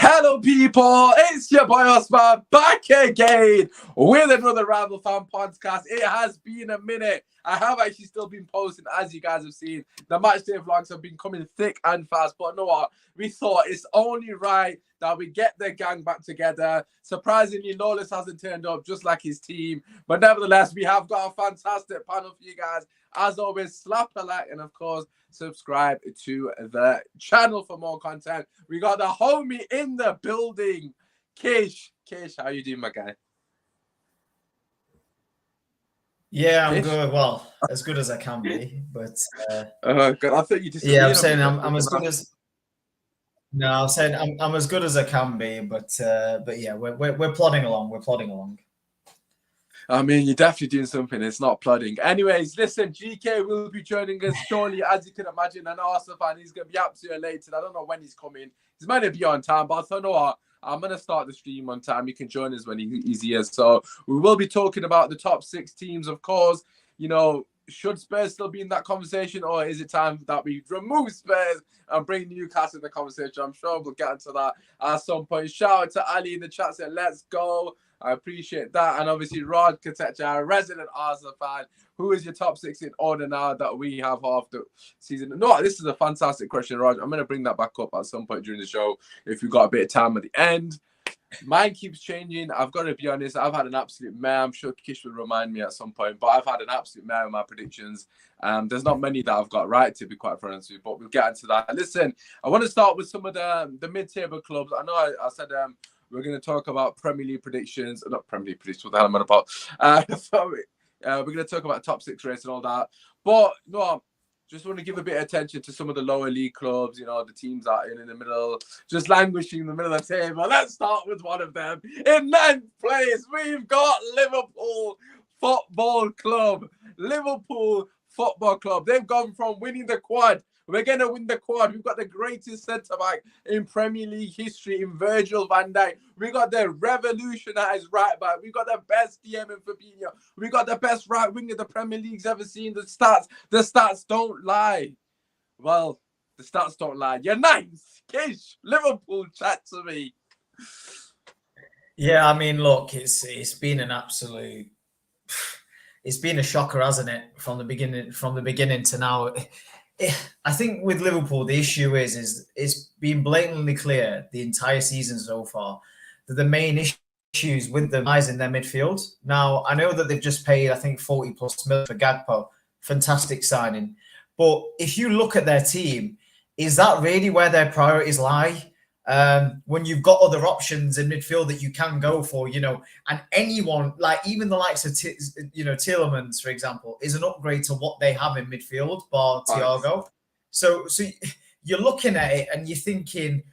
Hello, people. It's your boy Osman back again with another Rival Fan podcast. It has been a minute. I have actually still been posting, as you guys have seen. The match day vlogs have been coming thick and fast. But you know what? We thought it's only right that we get the gang back together. Surprisingly, Lawless hasn't turned up, just like his team. But nevertheless, we have got a fantastic panel for you guys. As always, slap a like and, of course, subscribe to the channel for more content. We got the homie in the building, Kish. Kish, how you doing, my guy? Yeah, I'm good. Well, as good as I can be, but God, I thought you just I'm saying I'm as good as. No, I'm saying I'm as good as I can be, but yeah, we're plodding along. We're plodding along. I mean, you're definitely doing something. It's not plodding. Anyways, listen, GK will be joining us shortly, as you can imagine. An Arsenal fan, he's going to be absolutely late. I don't know when he's coming. He's meant to be on time, but I thought, no, what? I'm going to start the stream on time. He can join us when he's here. So we will be talking about the top 6 teams, of course. You know, should Spurs still be in that conversation, or is it time that we remove Spurs and bring Newcastle in the conversation? I'm sure we'll get into that at some point. Shout out to Ali in the chat saying, let's go. I appreciate that. And obviously, Rod Katecha, our resident Arsenal fan. Who is your top 6 in order now that we have half the season? No, this is a fantastic question, Rod. I'm going to bring that back up at some point during the show if we've got a bit of time at the end. Mine keeps changing. I've got to be honest. I've had an absolute mare. I'm sure Kish will remind me at some point, but I've had an absolute mare with my predictions. There's not many that I've got right, to be quite honest with you, but we'll get into that. Listen, I want to start with some of the mid-table clubs. I know I said we're going to talk about Premier League predictions. Not Premier League predictions, what the hell am I about? We're going to talk about top 6 race and all that. But, no, just want to give a bit of attention to some of the lower league clubs, you know, the teams that are in the middle, just languishing in the middle of the table. Let's start with one of them. In 9th place, we've got Liverpool Football Club. Liverpool Football Club. They've gone from winning the quad. We're going to win the quad. We've got the greatest centre-back in Premier League history in Virgil van Dijk. We got the revolutionised right-back. We got the best DM in Fabinho. We got the best right winger the Premier League's ever seen. The stats don't lie. Well, the stats don't lie. You're nice. Kish, Liverpool, chat to me. Yeah, I mean, look, it's been an absolute... It's been a shocker, hasn't it? From the beginning to now. I think with Liverpool, the issue is it's been blatantly clear the entire season so far that the main issues with them lies in their midfield. Now, I know that they've just paid, I think, 40+ million for Gakpo. Fantastic signing. But if you look at their team, is that really where their priorities lie? When you've got other options in midfield that you can go for, you know, and anyone, like even the likes of, Tielemans, for example, is an upgrade to what they have in midfield, bar Thiago. So you're looking at it and you're thinking,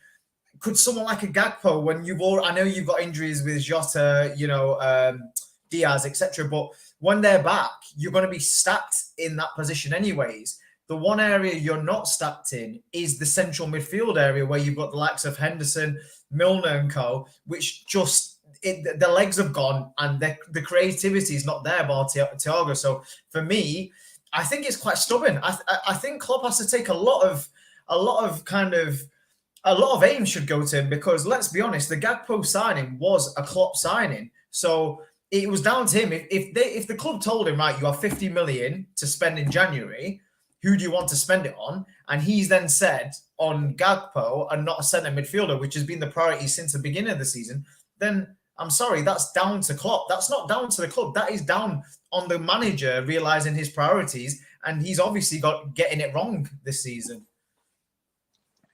could someone like a Gakpo, when I know you've got injuries with Jota, Diaz, etc., but when they're back, you're going to be stacked in that position anyways. The one area you're not stacked in is the central midfield area where you've got the likes of Henderson, Milner and co, which the legs have gone and the creativity is not there by Thiago. So for me, I think it's quite stubborn. I think Klopp has to take a lot of aim should go to him, because let's be honest, the Gakpo signing was a Klopp signing. So it was down to him. If the club told him, right, you have 50 million to spend in January, who do you want to spend it on? And he's then said on Gakpo and not a centre midfielder, which has been the priority since the beginning of the season, then I'm sorry, that's down to Klopp. That's not down to the club. That is down on the manager realising his priorities, and he's obviously getting it wrong this season.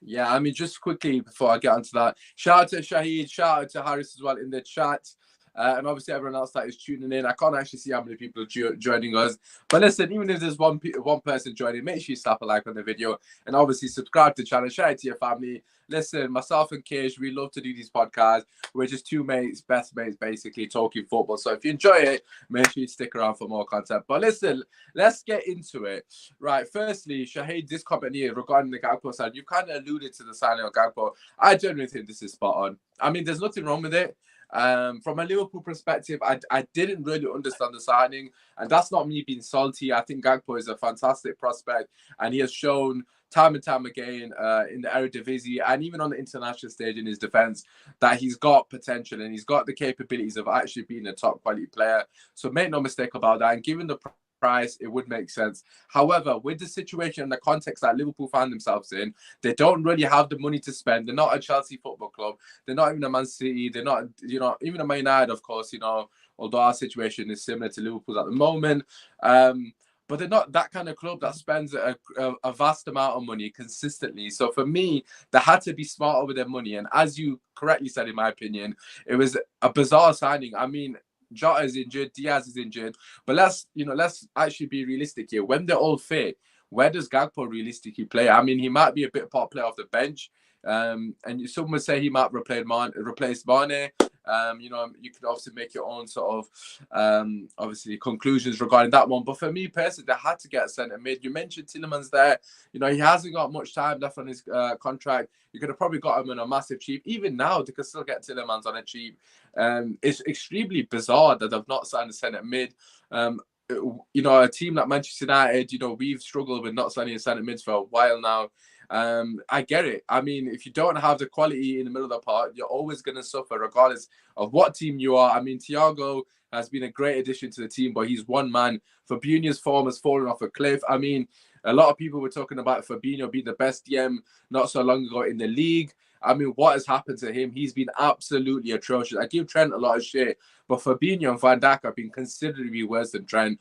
Yeah, I mean, just quickly before I get onto that, shout out to Shahid, shout out to Harris as well in the chat. And obviously everyone else that is tuning in. I can't actually see how many people are joining us. But listen, even if there's one person joining, make sure you slap a like on the video. And obviously subscribe to the channel, share it to your family. Listen, myself and Kish, we love to do these podcasts. We're just two mates, best mates, basically, talking football. So if you enjoy it, make sure you stick around for more content. But listen, let's get into it. Right, firstly, Shahid, this comment here regarding the Gakpo side, you kind of alluded to the signing of Gakpo. I genuinely think this is spot on. I mean, there's nothing wrong with it. From a Liverpool perspective, I didn't really understand the signing, and that's not me being salty. I think Gakpo is a fantastic prospect, and he has shown time and time again in the Eredivisie and even on the international stage in his defence that he's got potential and he's got the capabilities of actually being a top quality player. So make no mistake about that. And given the price, it would make sense. However, with the situation and the context that Liverpool found themselves in, they don't really have the money to spend. They're not a Chelsea football club. They're not even a Man City. They're not, even a Man United, of course, although our situation is similar to Liverpool's at the moment. But they're not that kind of club that spends a vast amount of money consistently. So for me, they had to be smarter with their money. And as you correctly said, in my opinion, it was a bizarre signing. I mean, Jota is injured, Diaz is injured, but let's actually be realistic here. When they're all fit, where does Gakpo realistically play? I mean, he might be a bit part player off the bench, and some would say he might replace Mane. You could obviously make your own sort of obviously conclusions regarding that one. But for me personally, they had to get a centre mid. You mentioned Tielemans there. He hasn't got much time left on his contract. You could have probably got him on a massive cheap. Even now, they could still get Tielemans on a cheap. It's extremely bizarre that they've not signed a centre mid. A team like Manchester United, we've struggled with not signing a centre mid for a while now. I get it. I mean, if you don't have the quality in the middle of the park, you're always going to suffer regardless of what team you are. I mean, Thiago has been a great addition to the team, but he's one man. Fabinho's form has fallen off a cliff. I mean, a lot of people were talking about Fabinho being the best DM not so long ago in the league. I mean, what has happened to him? He's been absolutely atrocious. I give Trent a lot of shit, but Fabinho and Van Dijk have been considerably worse than Trent.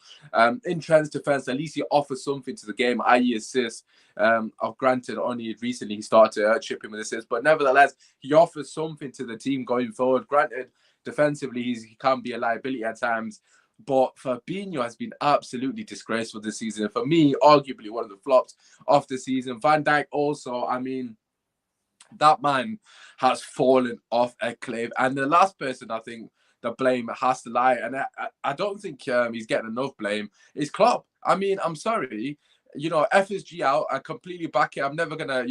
In Trent's defense, at least he offers something to the game, i.e. assists. Granted, only recently he started chipping with assists, but nevertheless, he offers something to the team going forward. Granted, defensively, he can be a liability at times, but Fabinho has been absolutely disgraceful this season. For me, arguably one of the flops of the season. Van Dijk also, I mean, that man has fallen off a cliff. And the last person I think the blame has to lie, and I don't think he's getting enough blame, is Klopp. I mean, I'm sorry. FSG out. I completely back it. I'm never gonna,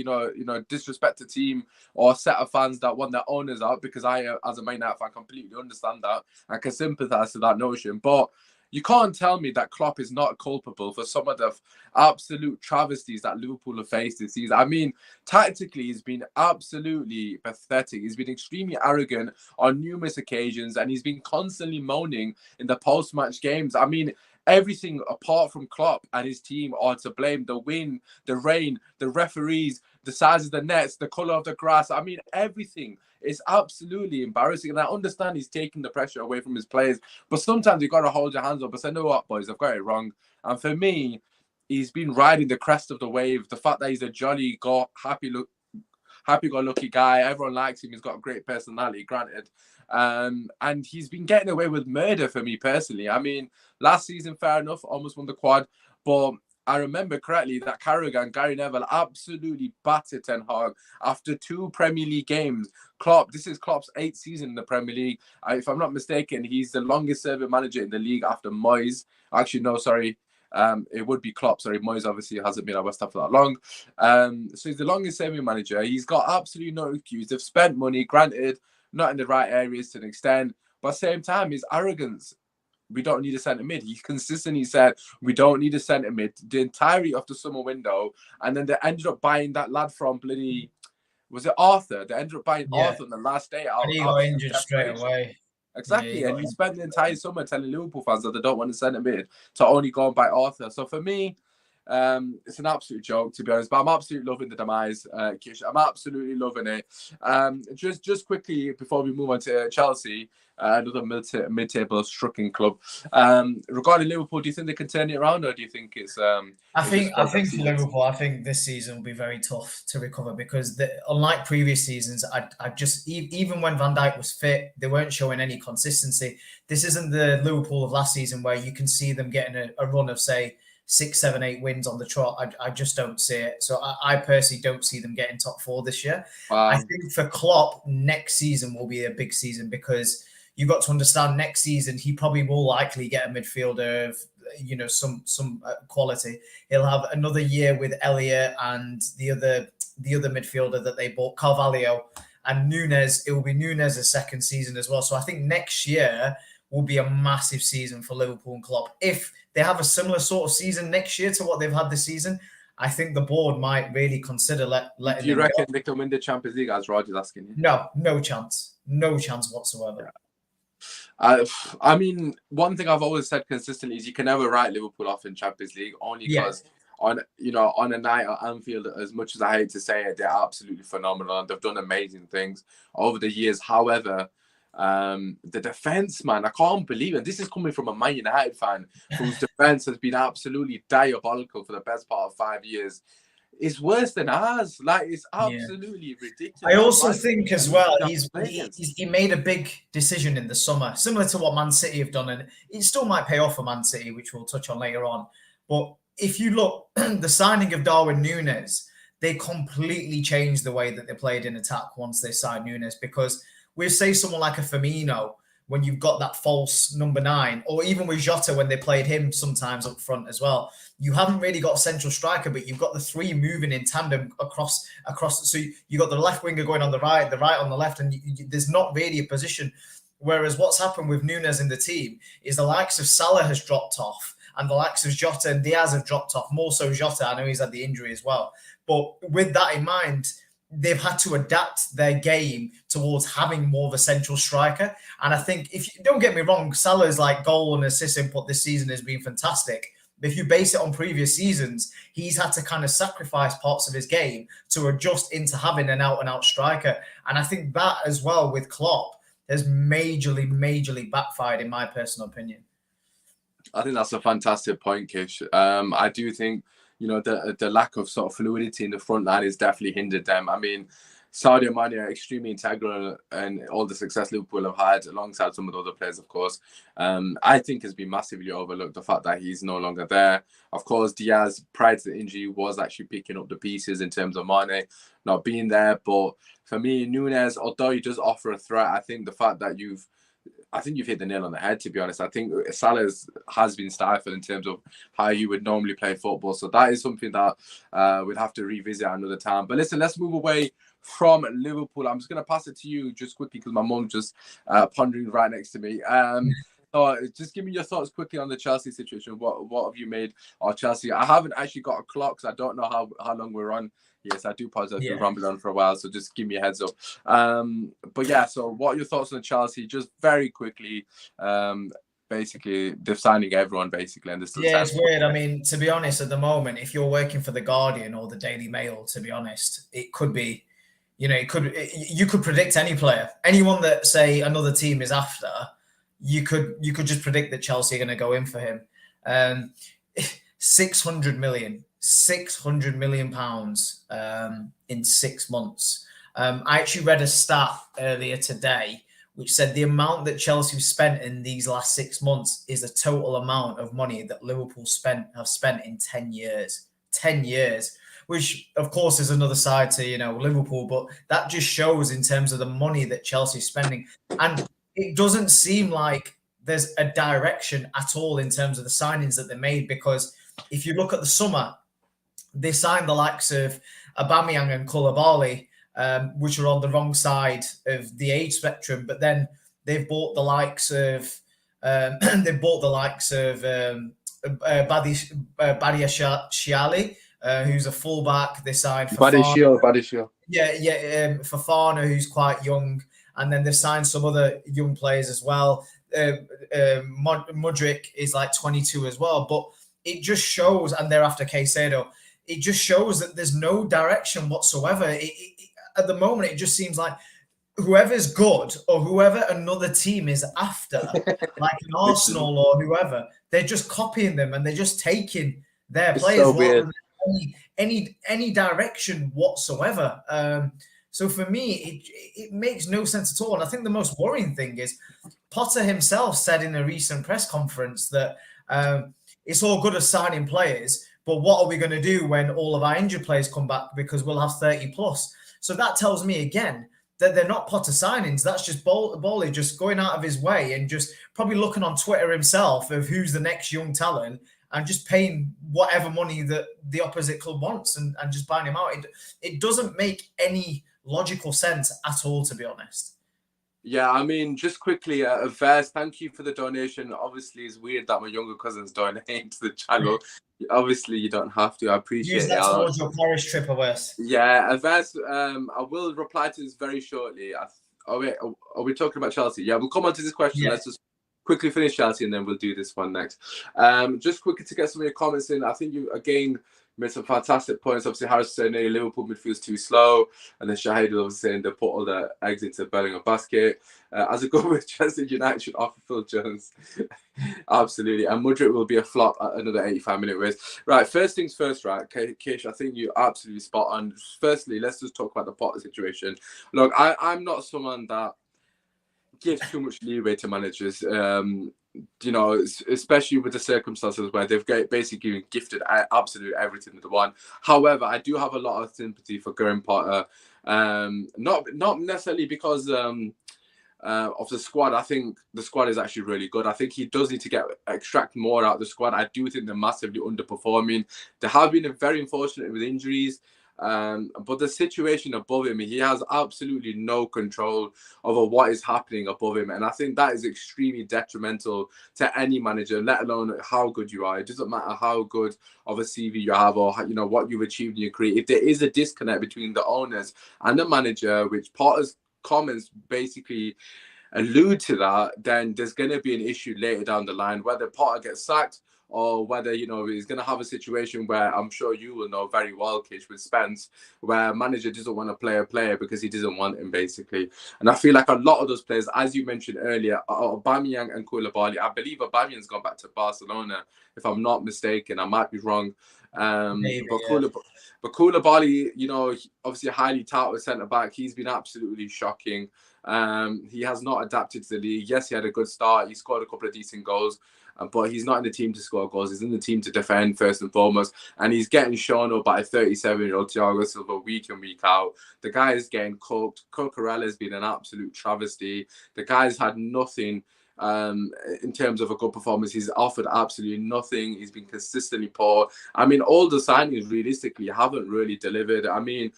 disrespect the team or set of fans that want their owners out, because I, as a Man United fan, completely understand that. I can sympathise to that notion, but you can't tell me that Klopp is not culpable for some of the absolute travesties that Liverpool have faced this season. I mean, tactically, he's been absolutely pathetic. He's been extremely arrogant on numerous occasions, and he's been constantly moaning in the post-match games. I mean, everything apart from Klopp and his team are to blame. The wind, the rain, the referees, the size of the nets, the colour of the grass. I mean, everything is absolutely embarrassing. And I understand he's taking the pressure away from his players, but sometimes you've got to hold your hands up and say, "No, what, boys, I've got it wrong." And for me, he's been riding the crest of the wave. The fact that he's a jolly, happy-go-lucky guy. Everyone likes him. He's got a great personality, granted. And he's been getting away with murder for me personally. I mean, last season, fair enough, almost won the quad. But I remember correctly that Carragher and Gary Neville absolutely battered Ten Hag after 2 Premier League games. This is Klopp's 8th season in the Premier League. If I'm not mistaken, he's the longest serving manager in the league after Moyes. Actually, no, sorry. It would be Klopp. Sorry, Moyes obviously hasn't been at West Ham for that long. So he's the longest serving manager. He's got absolutely no excuse. They've spent money, granted, not in the right areas to an extent, but at the same time, his arrogance. We don't need a centre mid. He consistently said we don't need a centre mid the entirety of the summer window, and then they ended up buying that lad from bloody, was it Arthur? They ended up buying Arthur on the last day out. And he got injured straight away. Exactly, and he spent the entire summer telling Liverpool fans that they don't want a centre mid to only go and buy Arthur. So for me, it's an absolute joke, to be honest, but I'm absolutely loving the demise, Kish. I'm absolutely loving it. Just quickly before we move on to Chelsea, another mid-table struggling club. Regarding Liverpool, do you think they can turn it around, or do you think it's? I think for Liverpool, I think this season will be very tough to recover, because unlike previous seasons, I just even when Van Dijk was fit, they weren't showing any consistency. This isn't the Liverpool of last season where you can see them getting a run of, say, 6, 7, 8 wins on the trot. I just don't see it. So I personally don't see them getting top 4 this year. Wow. I think for Klopp, next season will be a big season, because you've got to understand next season he probably will likely get a midfielder of some quality. He'll have another year with Elliott and the other midfielder that they bought, Carvalho. and it will be Nunez's second season as well. So I think next year will be a massive season for Liverpool and Klopp. If they have a similar sort of season next year to what they've had this season, I think the board might really consider letting. Do you reckon they can win the Champions League, as Roger's asking you? No chance. No chance whatsoever. I mean, one thing I've always said consistently is you can never write Liverpool off in Champions League, only because on a night at Anfield, as much as I hate to say it, they're absolutely phenomenal and they've done amazing things over the years. However, the defense, man, I can't believe it. This is coming from a Man United fan whose defense has been absolutely diabolical for the best part of 5 years. It's worse than ours. Like, it's absolutely ridiculous. I also think as well, he made a big decision in the summer, similar to what Man City have done, and it still might pay off for Man City, which we'll touch on later on. But if you look, the signing of Darwin Núñez, they completely changed the way that they played in attack once they signed Núñez, because we say someone like a Firmino, when you've got that false number 9, or even with Jota when they played him sometimes up front as well, you haven't really got a central striker, but you've got the three moving in tandem across. So you got the left winger going on the right on the left, and there's not really a position. Whereas what's happened with Núñez in the team is the likes of Salah has dropped off, and the likes of Jota and Diaz have dropped off. More so Jota, I know he's had the injury as well. But with that in mind, they've had to adapt their game towards having more of a central striker. And I think, if you don't get me wrong, Salah's like goal and assist input this season has been fantastic. But if you base it on previous seasons, he's had to kind of sacrifice parts of his game to adjust into having an out-and-out striker. And I think that as well with Klopp has majorly backfired, in my personal opinion. I think that's a fantastic point, Kish. I do think, the lack of sort of fluidity in the front line has definitely hindered them. I mean, Sadio Mane are extremely integral and all the success Liverpool have had alongside some of the other players, of course. I think has been massively overlooked, the fact that he's no longer there. Of course, Diaz, prior to the injury, was actually picking up the pieces in terms of Mane not being there. But for me, Núñez, although he does offer a threat, I think the fact that you've hit the nail on the head, to be honest. I think Salah has been stifled in terms of how he would normally play football. So that is something that we'd have to revisit another time. But listen, let's move away from Liverpool. I'm just going to pass it to you just quickly because my mum's just pondering right next to me. So just give me your thoughts quickly on the Chelsea situation. What have you made of Chelsea? I haven't actually got a clock, so I don't know how long we're on. Yes, I do apologize for rambling on for a while, so just give me a heads up. But yeah, so what are your thoughts on Chelsea? Just very quickly, basically, they're signing everyone, basically. And it's weird. I mean, to be honest, at the moment, if you're working for The Guardian or the Daily Mail, to be honest, it could be, you could predict any player. Anyone that, say, another team is after, you could just predict that Chelsea are going to go in for him. 600 million pounds in 6 months. I actually read a stat earlier today which said the amount that Chelsea spent in these last 6 months is the total amount of money that Liverpool have spent in 10 years. 10 years, which of course is another side to Liverpool, but that just shows in terms of the money that Chelsea's spending. And it doesn't seem like there's a direction at all in terms of the signings that they made, because if you look at the summer, they signed the likes of Aubameyang and Koulibaly, which are on the wrong side of the age spectrum. But then they've bought the likes of Badiashile, who's a fullback. They signed Badiashile. Fofana, who's quite young, and then they've signed some other young players as well. Mudryk is like 22 as well, but it just shows, and they're after Caicedo. It just shows that there's no direction whatsoever. At the moment, it just seems like whoever's good or whoever another team is after, like an Arsenal or whoever, they're just copying them and they're just taking their players rather than any direction whatsoever. So for me, it makes no sense at all. And I think the most worrying thing is Potter himself said in a recent press conference that it's all good as signing players, but what are we going to do when all of our injured players come back, because we'll have 30 plus? So that tells me again that they're not Potter signings. That's just Bowley just going out of his way and just probably looking on Twitter himself of who's the next young talent and just paying whatever money that the opposite club wants and just buying him out. It doesn't make any logical sense at all, to be honest. Yeah, I mean, just quickly, Vers, thank you for the donation. Obviously, it's weird that my younger cousins donate to the channel. Obviously, you don't have to. I Use appreciate that it. towards your Paris trip, Wes. Yeah, Vers, I will reply to this very shortly. Oh, wait, are we talking about Chelsea? Yeah, we'll come on to this question. Yeah. Let's just quickly finish Chelsea and then we'll do this one next. Just quickly to get some of your comments in. I think you, again, made some fantastic points. Obviously, Harris said, no, Liverpool midfield's too slow. And then Shahid was saying they put all the eggs into the Bellingham basket. As a go with Chelsea United should offer Phil Jones. Absolutely. And Mudryk will be a flop at another 85-minute race. Right, first things first, right, Kish, I think you're absolutely spot on. Firstly, let's just talk about the Potter situation. Look, I'm not someone that gives too much leeway to managers. You know, especially with the circumstances where they've basically been gifted absolute everything to the one. However, I do have a lot of sympathy for Graham Potter. Not necessarily because of the squad. I think the squad is actually really good. I think he does need to extract more out of the squad. I do think they're massively underperforming. They have been very unfortunate with injuries. But the situation above him, he has absolutely no control over what is happening above him. And I think that is extremely detrimental to any manager, let alone how good you are. It doesn't matter how good of a CV you have or, you know, what you've achieved in your career. If there is a disconnect between the owners and the manager, which Potter's comments basically allude to that, then there's going to be an issue later down the line, whether Potter gets sacked or whether, you know, he's going to have a situation where I'm sure you will know very well, Kish, with Spence, where a manager doesn't want to play a player because he doesn't want him, basically. And I feel like a lot of those players, as you mentioned earlier, Aubameyang and Koulibaly, I believe Aubameyang's gone back to Barcelona, if I'm not mistaken. I might be wrong. Maybe, but Koulibaly, you know, obviously a highly touted centre-back, he's been absolutely shocking. He has not adapted to the league. Yes, he had a good start. He scored a couple of decent goals. But he's not in the team to score goals. He's in the team to defend first and foremost. And he's getting shown up by a 37-year-old Thiago Silva week in, week out. The guy is getting cooked. Cucurella has been an absolute travesty. The guy's had nothing in terms of a good performance. He's offered absolutely nothing. He's been consistently poor. I mean, all the signings realistically haven't really delivered. I mean,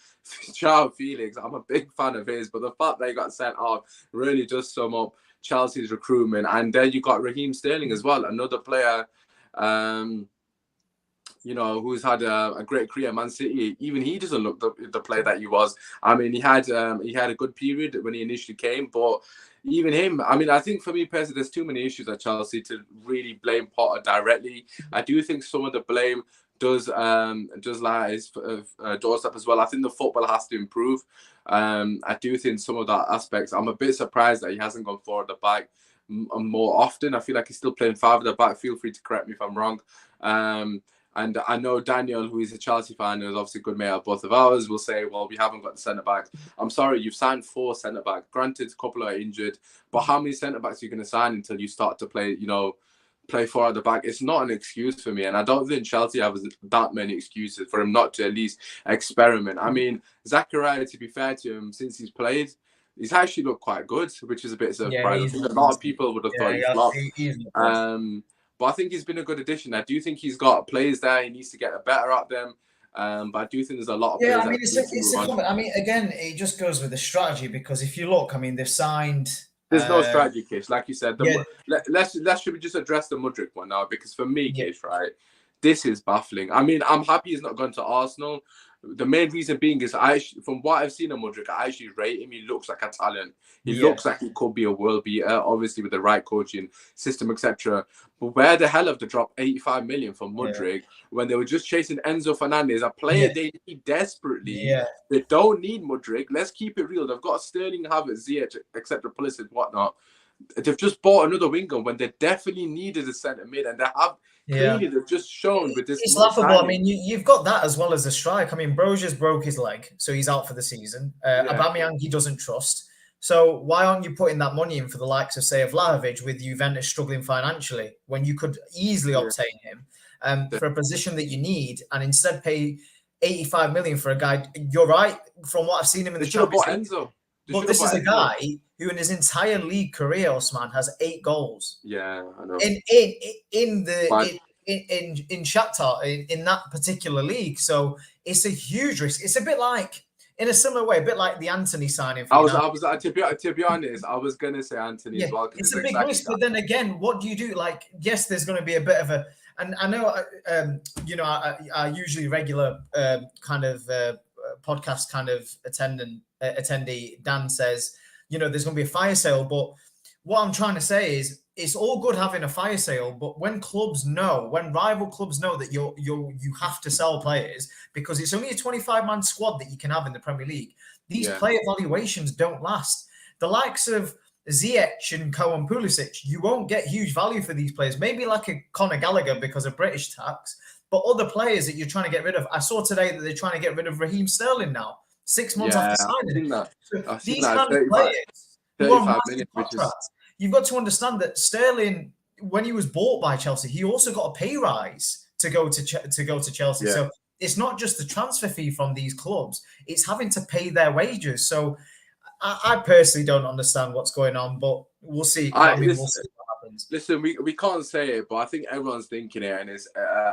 João Felix, I'm a big fan of his, but the fact that he got sent off really does sum up Chelsea's recruitment. And then you got Raheem Sterling as well, another player, you know, who's had a great career at Man City. Even he doesn't look the player that he was. I mean, he had a good period when he initially came, but even him, I mean, I think for me personally, there's too many issues at Chelsea to really blame Potter directly. I do think some of the blame does lie at his doorstep as well. I think the football has to improve. I do think some of that aspects. I'm a bit surprised that he hasn't gone forward the back more often. I feel like he's still playing five at the back. Feel free to correct me if I'm wrong. And I know Daniel, who is a Chelsea fan, who is obviously a good mate of both of ours, will say, well, we haven't got the centre-backs. I'm sorry, you've signed 4 centre-backs. Granted, a couple are injured, but how many centre-backs are you going to sign until you start to play 4 at the back? It's not an excuse for me. And I don't think Chelsea have that many excuses for him not to at least experiment. I mean, Zachariah, to be fair to him, since he's played, he's actually looked quite good, which is a bit surprising. A lot of people would have thought he flopped. But I think he's been a good addition. I do think he's got players there. He needs to get better at them. But I do think there's a lot of players. Yeah, I mean, it's a comment. I mean, again, it just goes with the strategy, because if you look, I mean, they've signed. There's no strategy, Kish. Like you said, should we just address the Mudryk one now? Because for me, Kish, right, this is baffling. I mean, I'm happy he's not gone to Arsenal. The main reason being is from what I've seen of Mudryk, I actually rate him. He looks like a talent. He looks like he could be a world beater, obviously with the right coaching system, etc. But where the hell have they dropped 85 million for Mudryk when they were just chasing Enzo Fernandez, a player they need desperately? Yeah. They don't need Mudryk. Let's keep it real. They've got Sterling, Havertz, Ziyech, etc., Pulisic, whatnot. They've just bought another winger when they definitely needed a centre mid, and they have. Clearly, they've just shown with this. It's laughable. I mean, you've got that as well as the strike. I mean, Broziers broke his leg, so he's out for the season. Aubameyang, he doesn't trust. So why aren't you putting that money in for the likes of, say, of Vlahovic, with Juventus struggling financially, when you could easily obtain him for a position that you need, and instead pay 85 million for a guy? You're right. From what I've seen him in the Champions League. But this is a guy who, in his entire league career, Osman, has 8 goals. Yeah, I know. In Shakhtar, in that particular league. So it's a huge risk. It's a bit like, in a similar way, a bit like the Anthony signing for I United. was to be honest, I was gonna say Anthony Yeah, as well, because it's a big risk. But then again, what do you do? Like, yes, there's going to be a bit of a, and I know, I usually regular kind of podcast kind of attendee Dan says, there's going to be a fire sale. But what I'm trying to say is, it's all good having a fire sale, but when rival clubs know that you have to sell players because it's only a 25-man squad that you can have in the Premier League, these player valuations don't last. The likes of Ziyech and Cohen Pulisic, you won't get huge value for these players. Maybe like a Conor Gallagher because of British tax, but other players that you're trying to get rid of. I saw today that they're trying to get rid of Raheem Sterling now, 6 months after signing. These kind of players who are massive contracts. You've got to understand that Sterling, when he was bought by Chelsea, he also got a pay rise to go to Chelsea. Yeah. So it's not just the transfer fee from these clubs; it's having to pay their wages. So I personally don't understand what's going on, but we'll see. We'll see what happens. Listen, we can't say it, but I think everyone's thinking it, and it's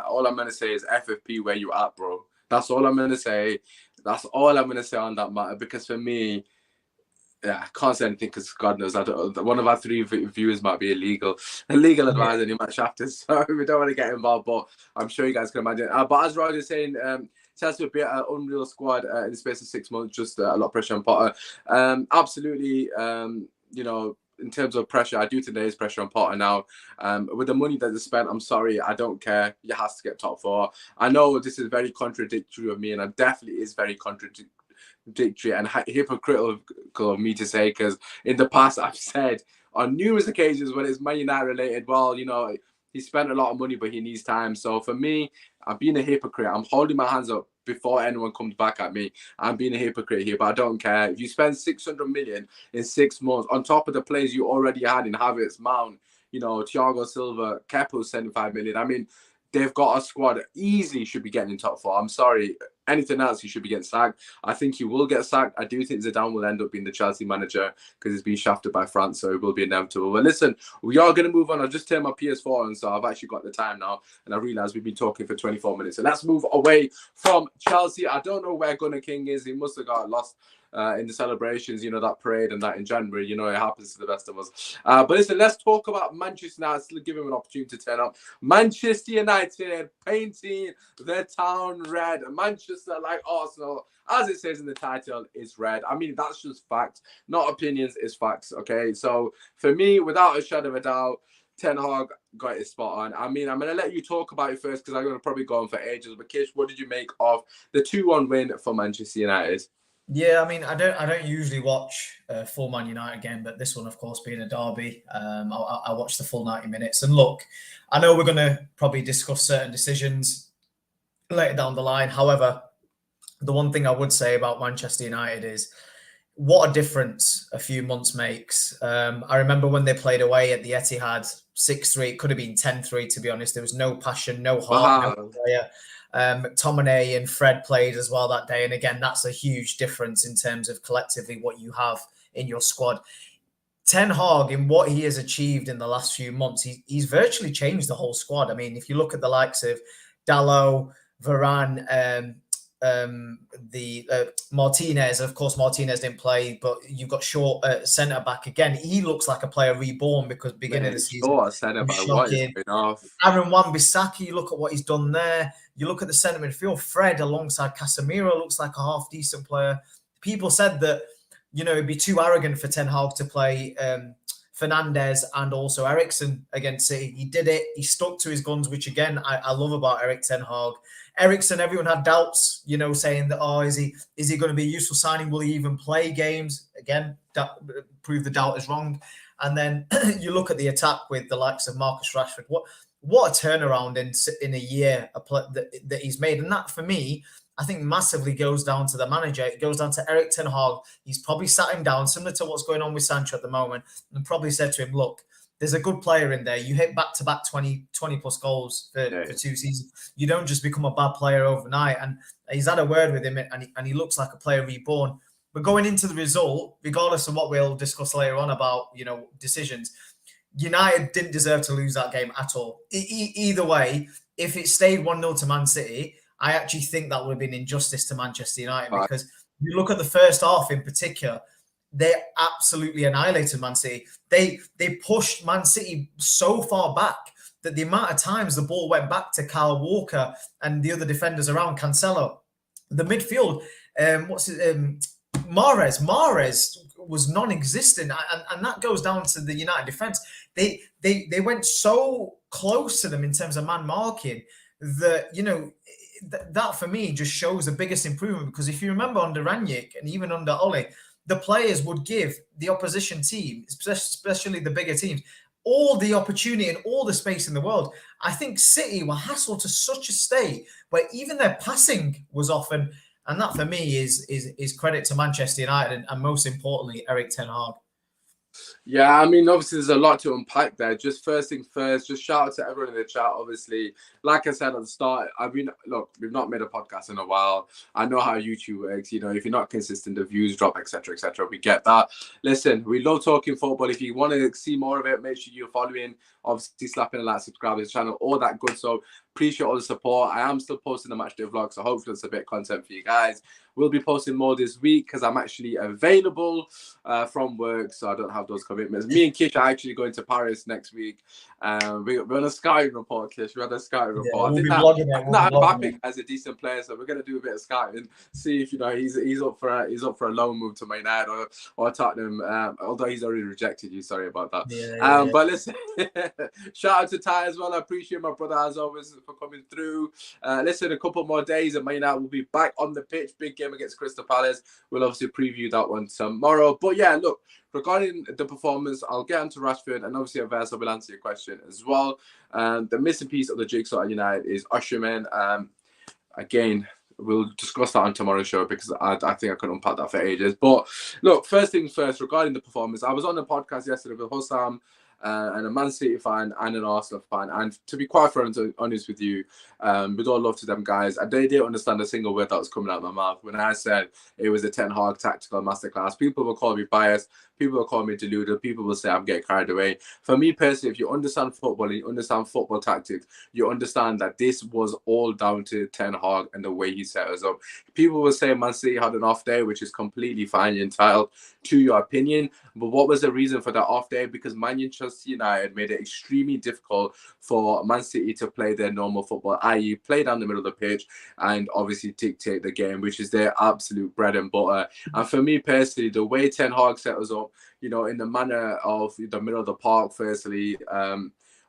all I'm gonna say is FFP where you at, bro. That's all I'm gonna say. That's all I'm gonna say on that matter, because for me. Yeah, I can't say anything because God knows one of our 3 viewers might be illegal advisor and he might shaft us, so we don't want to get involved. But I'm sure you guys can imagine. But as Roger's saying, Chelsea will be an unreal squad in the space of 6 months. Just a lot of pressure on Potter. Absolutely, in terms of pressure, I do think there is pressure on Potter now. With the money that they spent, I'm sorry, I don't care. You have to get top 4. I know this is very contradictory of me, and it definitely is very contradictory and hypocritical of me to say, because in the past I've said on numerous occasions when it's Man United related, well, he spent a lot of money but he needs time. So for me, I'm being a hypocrite. I'm holding my hands up before anyone comes back at me. I'm being a hypocrite here, but I don't care. If you spend 600 million in 6 months on top of the players you already had in Havertz, Mount, Thiago Silva, Kepa, 75 million. I mean, they've got a squad that easily should be getting in top 4. I'm sorry. Anything else, he should be getting sacked. I think he will get sacked. I do think Zidane will end up being the Chelsea manager because he's been shafted by France, so it will be inevitable. But listen, we are going to move on. I just turned my PS4 on, so I've actually got the time now, and I realised we've been talking for 24 minutes. So let's move away from Chelsea. I don't know where Gunnar King is. He must have got lost in the celebrations, that parade and that in January. It happens to the best of us. But listen, let's talk about Manchester United. Still give him an opportunity to turn up. Manchester United painting their town red. Manchester, like Arsenal, as it says in the title, is red. I mean, that's just facts, not opinions, it's facts, okay? So for me, without a shadow of a doubt, Ten Hag got his spot on. I mean, I'm going to let you talk about it first because I'm going to probably go on for ages. But Kish, what did you make of the 2-1 win for Manchester United? Yeah, I mean, I don't usually watch full Man United game, but this one, of course, being a derby, I watched the full 90 minutes. And look, I know we're going to probably discuss certain decisions later down the line. However, the one thing I would say about Manchester United is what a difference a few months makes. I remember when they played away at the Etihad 6-3, it could have been 10-3, to be honest. There was no passion, no heart, no player. Tomine and Fred played as well that day. And again, that's a huge difference in terms of collectively what you have in your squad. Ten Hag, in what he has achieved in the last few months, he's virtually changed the whole squad. I mean, if you look at the likes of Dalot, Varane, Martinez, of course, Martinez didn't play, but you've got Shaw centre back again. He looks like a player reborn because beginning of the season, Aaron Wan-Bissaka, you look at what he's done there. You look at the centre midfield, Fred alongside Casemiro looks like a half decent player. People said that it'd be too arrogant for Ten Hag to play Fernandes and also Eriksen against City. He did it. He stuck to his guns, which again I love about Erik Ten Hag. Eriksen, everyone had doubts, saying that, is he going to be a useful signing? Will he even play games? Again, prove the doubt is wrong. And then you look at the attack with the likes of Marcus Rashford. What a turnaround in a year that he's made. And that, for me, I think massively goes down to the manager. It goes down to Erik Ten Hag. He's probably sat him down, similar to what's going on with Sancho at the moment, and probably said to him, look, there's a good player in there. You hit back-to-back 20 plus goals for 2 seasons. You don't just become a bad player overnight. And he's had a word with him, and he looks like a player reborn. But going into the result, regardless of what we'll discuss later on about, decisions, United didn't deserve to lose that game at all. Either way, if it stayed 1-0 to Man City, I actually think that would have been injustice to Manchester United because you look at the first half in particular, they absolutely annihilated Man City. They pushed Man City so far back that the amount of times the ball went back to Kyle Walker and the other defenders around Cancelo, the midfield, Mahrez was non-existent, and that goes down to the United defense. They went so close to them in terms of man marking that, you know, that for me just shows the biggest improvement, because if you remember under Rangnick and even under Ole, the players would give the opposition team, especially the bigger teams, all the opportunity and all the space in the world. I think City were hassled to such a state where even their passing was often, and that for me is credit to Manchester United and most importantly Erik ten Hag. Yeah, I mean, obviously, there's a lot to unpack there. Just first things first, just shout out to everyone in the chat. Obviously, like I said at the start, look, we've not made a podcast in a while. I know how YouTube works. You know, if you're not consistent, the views drop, etc., etc. We get that. Listen, we love talking football. If you want to see more of it, make sure you're following. Obviously, slapping a like, subscribe to the channel, all that good. So appreciate all the support. I am still posting the matchday vlog, so hopefully it's a bit of content for you guys. We'll be posting more this week because I'm actually available from work, so I don't have those commitments. Me and Kish are actually going to Paris next week. We're on a scouting report, Kish. We're on a scouting report. We'll be vlogging it. Mbappe as a decent player, so we're going to do a bit of scouting, see if, you know, he's up for a loan move to Man United or Tottenham. Although he's already rejected you, sorry about that. But listen, shout out to Ty as well. I appreciate my brother as always for coming through. Listen, a couple more days and Man United will be back on the pitch. Big game against Crystal Palace. We'll obviously preview that one tomorrow. But yeah, look, regarding the performance, I'll get onto Rashford, and obviously Aversa will answer your question as well. The missing piece of the jigsaw at United is Osimhen. Again, we'll discuss that on tomorrow's show because I think I could unpack that for ages. But look, first things first, regarding the performance, I was on the podcast yesterday with Hossam, and a Man City fan and an Arsenal fan. And to be quite honest with you, with all love to them guys, they didn't understand a single word that was coming out of my mouth when I said it was a Ten Hag tactical masterclass. People will call me biased. People will call me deluded. People will say I'm getting carried away. For me personally, if you understand football and you understand football tactics, you understand that this was all down to Ten Hag and the way he set us up. People will say Man City had an off day, which is completely fine. You're entitled to your opinion. But what was the reason for that off day? Because Manchester United made it extremely difficult for Man City to play their normal football, i.e. play down the middle of the pitch and obviously dictate the game, which is their absolute bread and butter. And for me personally, the way Ten Hag set us up, you know, in the manner of the middle of the park, firstly,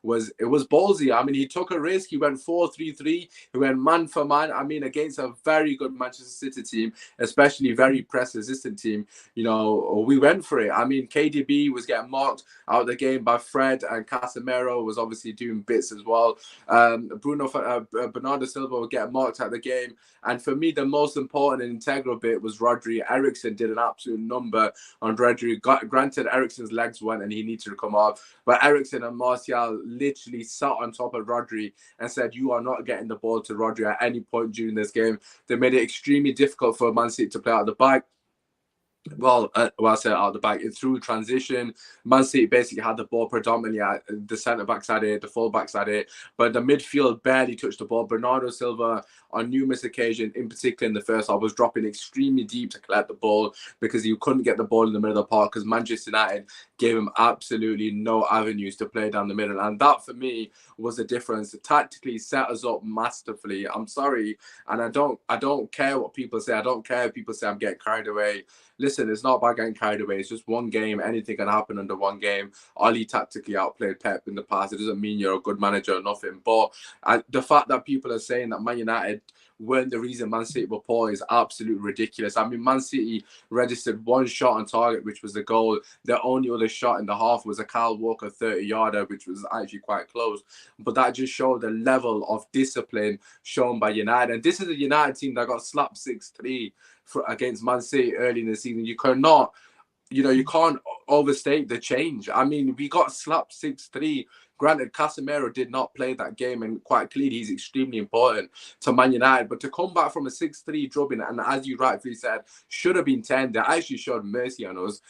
was ballsy. I mean, he took a risk. He went 4-3-3. He went man for man. I mean, against a very good Manchester City team, especially very press-resistant team. You know, we went for it. I mean, KDB was getting marked out of the game by Fred, and Casemiro was obviously doing bits as well. Bernardo Silva was getting marked out of the game. And for me, the most important and integral bit was Rodri. Eriksen did an absolute number on Rodri. Granted, Eriksen's legs went and he needed to come off, but Eriksen and Martial literally sat on top of Rodri and said, you are not getting the ball to Rodri at any point during this game. They made it extremely difficult for Man City to play out the back. Well, I said out the back, through transition, Man City basically had the ball predominantly at the centre-back side of it, the full-back side of it, but the midfield barely touched the ball. Bernardo Silva, on numerous occasions, in particular in the first half, was dropping extremely deep to collect the ball because he couldn't get the ball in the middle of the park because Manchester United gave him absolutely no avenues to play down the middle. And that, for me, was the difference. Tactically set us up masterfully. I'm sorry, and I don't care what people say. I don't care if people say I'm getting carried away. Listen, it's not about getting carried away. It's just one game. Anything can happen under one game. Oli tactically outplayed Pep in the past. It doesn't mean you're a good manager or nothing. But the fact that people are saying that Man United weren't the reason Man City were poor is absolutely ridiculous. I mean, Man City registered one shot on target, which was the goal. Their only other shot in the half was a Kyle Walker 30-yarder, which was actually quite close. But that just showed the level of discipline shown by United. And this is a United team that got slapped 6-3 against Man City early in the season. You cannot, you can't overstate the change. I mean, we got slapped 6-3 Granted, Casemiro did not play that game, and quite clearly he's extremely important to Man United. But to come back from a 6-3 drubbing, and as you rightfully said, should have been 10. They actually showed mercy on us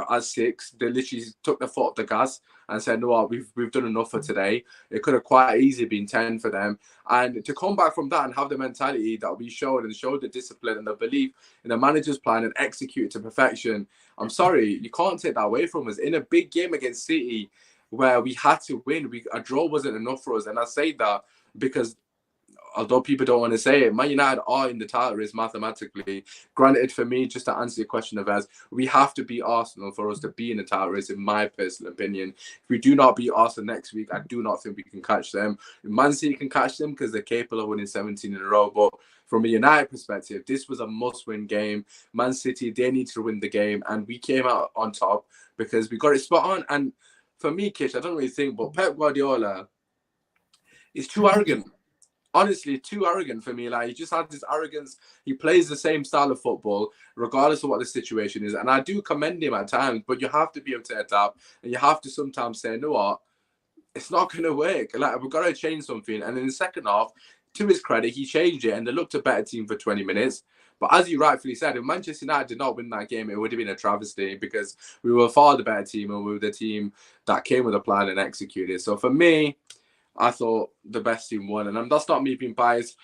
as 6. They literally took the foot off the gas and said, no, what, we've done enough for today. It could have quite easily been 10 for them. And to come back from that and have the mentality that we showed and showed the discipline and the belief in the manager's plan and execute it to perfection, I'm sorry, you can't take that away from us. In a big game against City, where we had to win, a draw wasn't enough for us. And I say that because although people don't want to say it, Man United are in the title race mathematically. Granted, for me, just to answer your question of us, we have to beat Arsenal for us to be in the title race, in my personal opinion. If we do not beat Arsenal next week, I do not think we can catch them. Man City can catch them because they're capable of winning 17 in a row. But from a United perspective, this was a must-win game. Man City, they need to win the game. And we came out on top because we got it spot on. And for me, Kish, I don't really think, but Pep Guardiola is too arrogant. Honestly, too arrogant for me. Like, he just has this arrogance. He plays the same style of football, regardless of what the situation is. And I do commend him at times, but you have to be able to adapt. And you have to sometimes say, you know what? It's not going to work. Like, we've got to change something. And in the second half, to his credit, he changed it and they looked a better team for 20 minutes. But as you rightfully said, if Manchester United did not win that game, it would have been a travesty because we were far the better team and we were the team that came with a plan and executed. So for me, I thought the best team won. And that's not me being biased.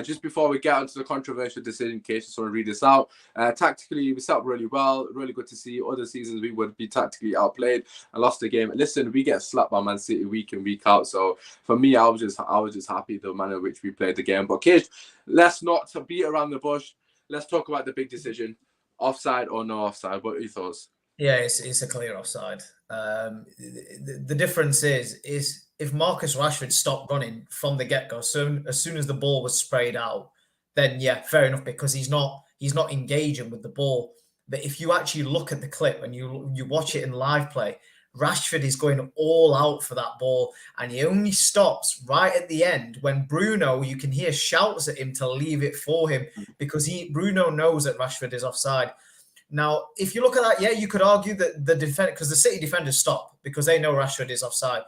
Just before we get onto the controversial decision case, just want to read this out. Tactically, we set up really well. Really good to see. Other seasons, we would be tactically outplayed and lost the game. Listen, we get slapped by Man City week in, week out. So for me, I was just happy the manner in which we played the game. But Kish, let's not beat around the bush. Let's talk about the big decision. Offside or no offside? What are your thoughts? Yeah, it's a clear offside. The difference is if Marcus Rashford stopped running from the get-go, so as soon as the ball was sprayed out, then yeah, fair enough, because he's not engaging with the ball. But if you actually look at the clip and you watch it in live play, Rashford is going all out for that ball, and he only stops right at the end when Bruno, you can hear, shouts at him to leave it for him because Bruno knows that Rashford is offside. Now, if you look at that, yeah, you could argue that the defender, because the City defenders stop because they know Rashford is offside.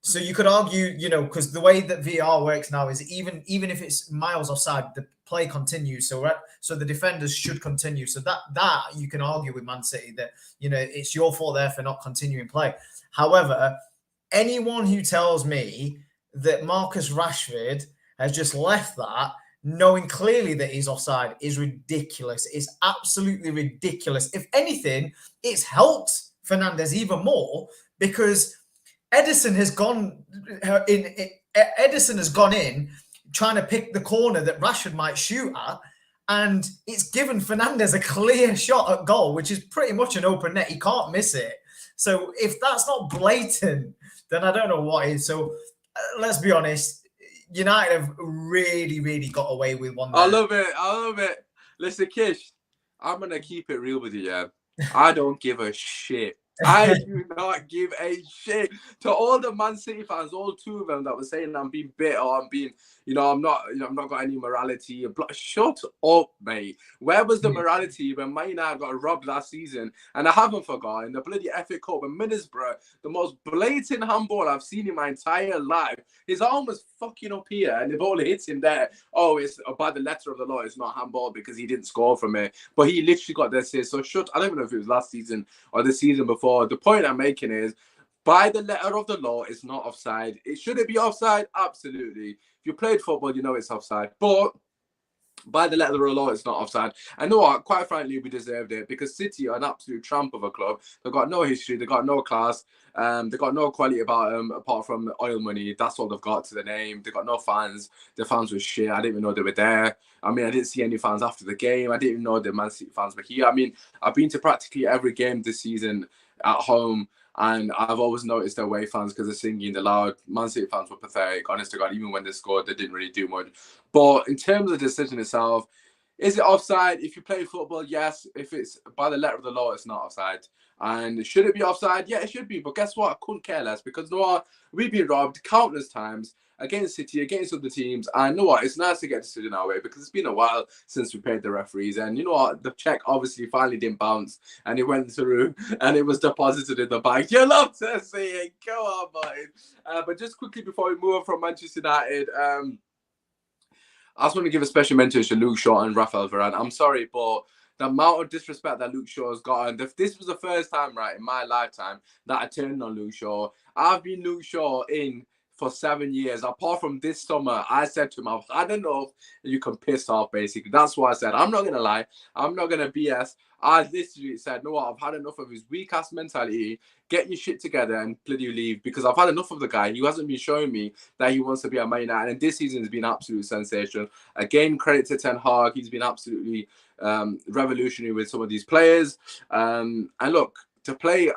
So you could argue, because the way that VR works now is even if it's miles offside, the play continues. So the defenders should continue. So that you can argue with Man City that, it's your fault there for not continuing play. However, anyone who tells me that Marcus Rashford has just left that, knowing clearly that he's offside, is ridiculous. It's absolutely ridiculous. If anything, it's helped Fernandes even more because Edison has gone in trying to pick the corner that Rashford might shoot at, and it's given Fernandes a clear shot at goal, which is pretty much an open net. He can't miss it. So if that's not blatant, then I don't know what is. So let's be honest. United have really, really got away with one there. I love it. Listen, Kish, I'm going to keep it real with you, yeah? I don't give a shit. I do not give a shit. To all the Man City fans, all two of them that were saying I'm being bitter, I'm being, I'm not got any morality. Shut up, mate. Where was the morality when Man United got robbed last season? And I haven't forgotten the bloody FA Cup in Middlesbrough, the most blatant handball I've seen in my entire life. His arm was fucking up here and the ball hits him there. Oh, it's by the letter of the law, it's not handball because he didn't score from it. But he literally got this here. So I don't even know if it was last season or the season before. The point I'm making is, by the letter of the law, it's not offside. Should it be offside? Absolutely. If you played football, you know it's offside. But by the letter of the law, it's not offside. I know what, quite frankly, we deserved it because City are an absolute tramp of a club. They've got no history, they've got no class, they've got no quality about them apart from oil money. That's all they've got to the name. They've got no fans. The fans were shit. I didn't even know they were there. I mean, I didn't see any fans after the game. I didn't even know the Man City fans were here. I mean, I've been to practically every game this season at home, and I've always noticed the away fans because they're singing the loud. Man City fans were pathetic. Honest to God, even when they scored, they didn't really do much. But in terms of the decision itself, is it offside? If you play football, yes. If it's by the letter of the law, it's not offside. And should it be offside? Yeah, it should be. But guess what? I couldn't care less because you know what? We've been robbed countless times against City, against other teams. And you know what? It's nice to get a decision our way because it's been a while since we paid the referees. And you know what? The check obviously finally didn't bounce and it went through and it was deposited in the bank. You love to see it. Go on, boy. But just quickly before we move on from Manchester United, I just want to give a special mention to Luke Shaw and Rafael Varane. I'm sorry, but the amount of disrespect that Luke Shaw has gotten, this was the first time, right, in my lifetime that I turned on Luke Shaw. I've been Luke Shaw in for 7 years. Apart from this summer, I said to him, I've had enough. You can piss off, basically. That's what I said. I'm not going to lie. I'm not going to BS. I literally said, no, I've had enough of his weak-ass mentality. Get your shit together and bloody leave because I've had enough of the guy. He hasn't been showing me that he wants to be at Man United. And this season has been absolute sensation. Again, credit to Ten Hag. He's been absolutely revolutionary with some of these players. And look, to play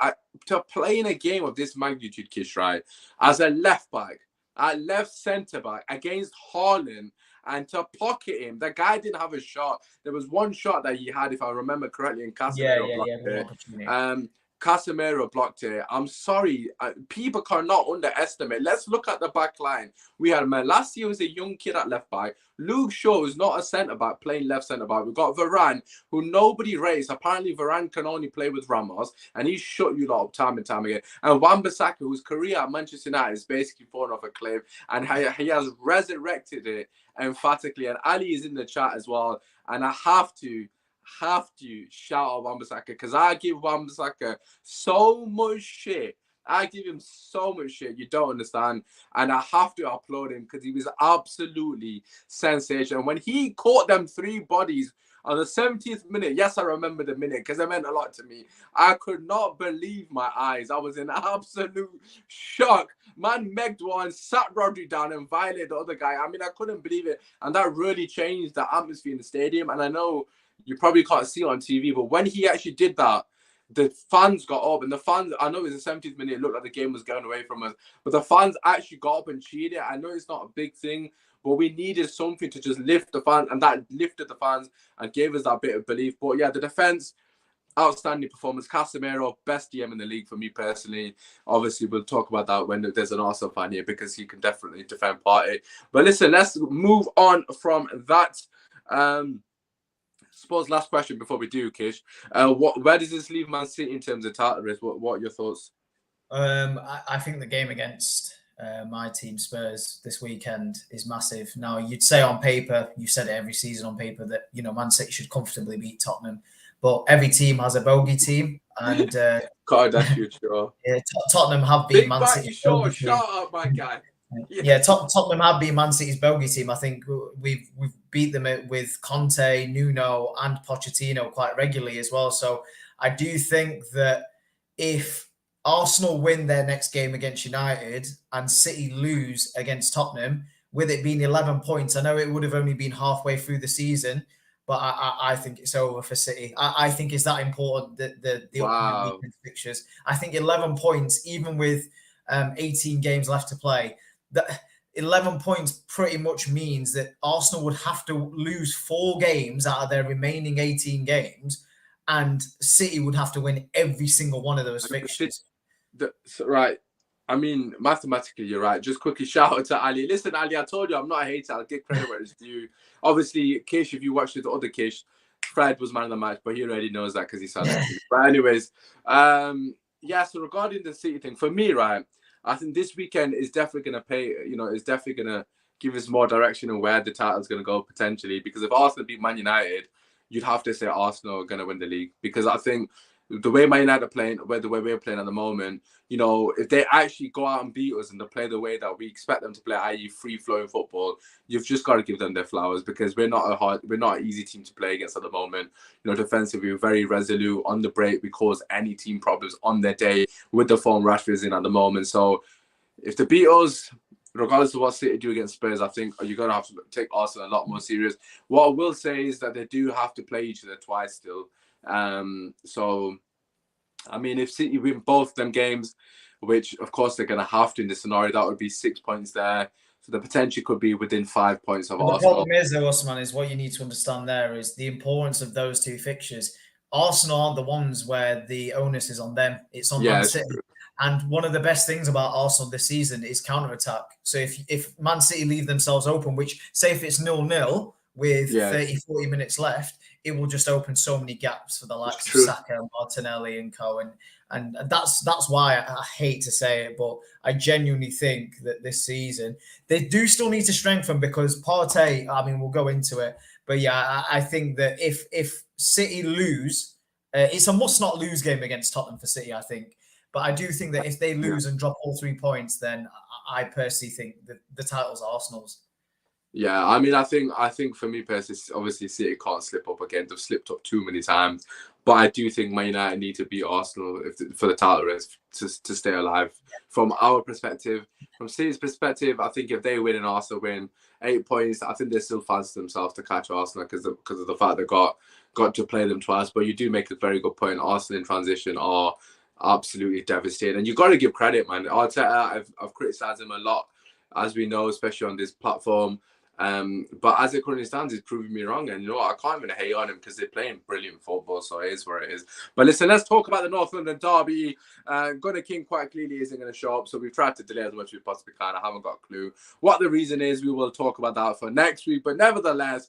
in a game of this magnitude, Kish, right, as a left back, at left centre back against Haaland, and to pocket him, the guy didn't have a shot. There was one shot that he had, if I remember correctly, and Casemiro blocked it. Casemiro blocked it. I'm sorry, people cannot underestimate. Let's look at the back line. We had Malacia, was a young kid at left back. Luke Shaw is not a centre back playing left centre back. We've got Varane, who nobody rates. Apparently, Varane can only play with Ramos, and he's shut you lot up time and time again. And Wan-Bissaka, whose career at Manchester United is basically fallen off a cliff, and he has resurrected it emphatically. And Ali is in the chat as well. And I have to shout out Wan-Bissaka because I give Wan-Bissaka so much shit. I give him so much shit you don't understand, and I have to applaud him because he was absolutely sensational. When he caught them 3 bodies on the 70th minute, yes, I remember the minute because it meant a lot to me. I could not believe my eyes. I was in absolute shock. Man megged one, sat Rodri down and violated the other guy. I mean, I couldn't believe it, and that really changed the atmosphere in the stadium. And I know you probably can't see it on TV, but when he actually did that, the fans got up, and the fans, I know it was the 70th minute, it looked like the game was going away from us, but the fans actually got up and cheered. I know it's not a big thing, but we needed something to just lift the fans, and that lifted the fans and gave us that bit of belief. But yeah, the defense, outstanding performance. Casemiro, best DM in the league for me personally. Obviously, we'll talk about that when there's an Arsenal fan here because he can definitely defend Partey. But listen, let's move on from that. Suppose last question before we do, Kish. Where does this leave Man City in terms of title race? What are your thoughts? I think the game against my team Spurs this weekend is massive. Now, you'd say on paper, you said it every season on paper that Man City should comfortably beat Tottenham, but every team has a bogey team, and sure. Yeah, Tottenham have been Man City's bogey team. Shout out, my guy. Yeah, Tottenham have been Man City's bogey team. I think we've beat them with Conte, Nuno, and Pochettino quite regularly as well. So I do think that if Arsenal win their next game against United and City lose against Tottenham, with it being 11 points, I know it would have only been halfway through the season, but I think it's over for City. I think it's that important that the upcoming weekend fixtures. I think 11 points, even with 18 games left to play, that 11 points pretty much means that Arsenal would have to lose 4 games out of their remaining 18 games, and City would have to win every single one of those fixtures. Right. I mean, mathematically, you're right. Just quickly shout out to Ali. Listen, Ali, I told you I'm not a hater. I'll give credit where it's due. Obviously, Kish, if you watched the other Kish, Fred was man of the match, but he already knows that because he said that. But anyways, so regarding the City thing, for me, right, I think this weekend is definitely going to pay, is definitely going to give us more direction on where the title's going to go potentially. Because if Arsenal beat Man United, you'd have to say Arsenal are going to win the league. Because I think the way Man United are playing, the way we're playing at the moment, if they actually go out and beat us and they play the way that we expect them to play, i.e. free-flowing football, you've just got to give them their flowers because we're not an easy team to play against at the moment. Defensively, we're very resolute on the break. We cause any team problems on their day with the form Rashford's in at the moment. So if they beat us, regardless of what City do against Spurs, I think you're going to have to take Arsenal a lot more serious. What I will say is that they do have to play each other twice still. So, I mean, if City win both them games, which of course they're going to have to in this scenario, that would be 6 points there. So the potential could be within 5 points of Arsenal. The problem is, though, Osman, is what you need to understand there is the importance of those 2 fixtures. Arsenal aren't the ones where the onus is on them. It's on Yeah, Man it's City. true. And one of the best things about Arsenal this season is counter-attack. So if Man City leave themselves open, which say if it's 0-0 with Yeah, 30, 40 minutes left, it will just open so many gaps for the it's likes of true. Saka, Martinelli and co. And that's why I hate to say it, but I genuinely think that this season they do still need to strengthen because Partey, I mean, we'll go into it. But yeah, I think that if City lose, it's a must not lose game against Tottenham for City, I think. But I do think that if they Yeah. lose and drop all 3 points, then I personally think that the title's Arsenal's. Yeah, I mean, I think for me personally, obviously City can't slip up again. They've slipped up too many times, but I do think Man United need to beat Arsenal for the title race to stay alive. From our perspective, from City's perspective, I think if they win and Arsenal win 8 points, I think they still fancy themselves to catch Arsenal because of the fact they got to play them twice. But you do make a very good point. Arsenal in transition are absolutely devastating, and you got to give credit, man. Arteta, I've criticised him a lot, as we know, especially on this platform. But as it currently stands, he's proving me wrong. And you know what? I can't even hate on him because they're playing brilliant football. So it is where it is. But listen, let's talk about the North London derby. Gunnar King quite clearly isn't going to show up. So we've tried to delay as much as we possibly can. I haven't got a clue what the reason is. We will talk about that for next week. But nevertheless,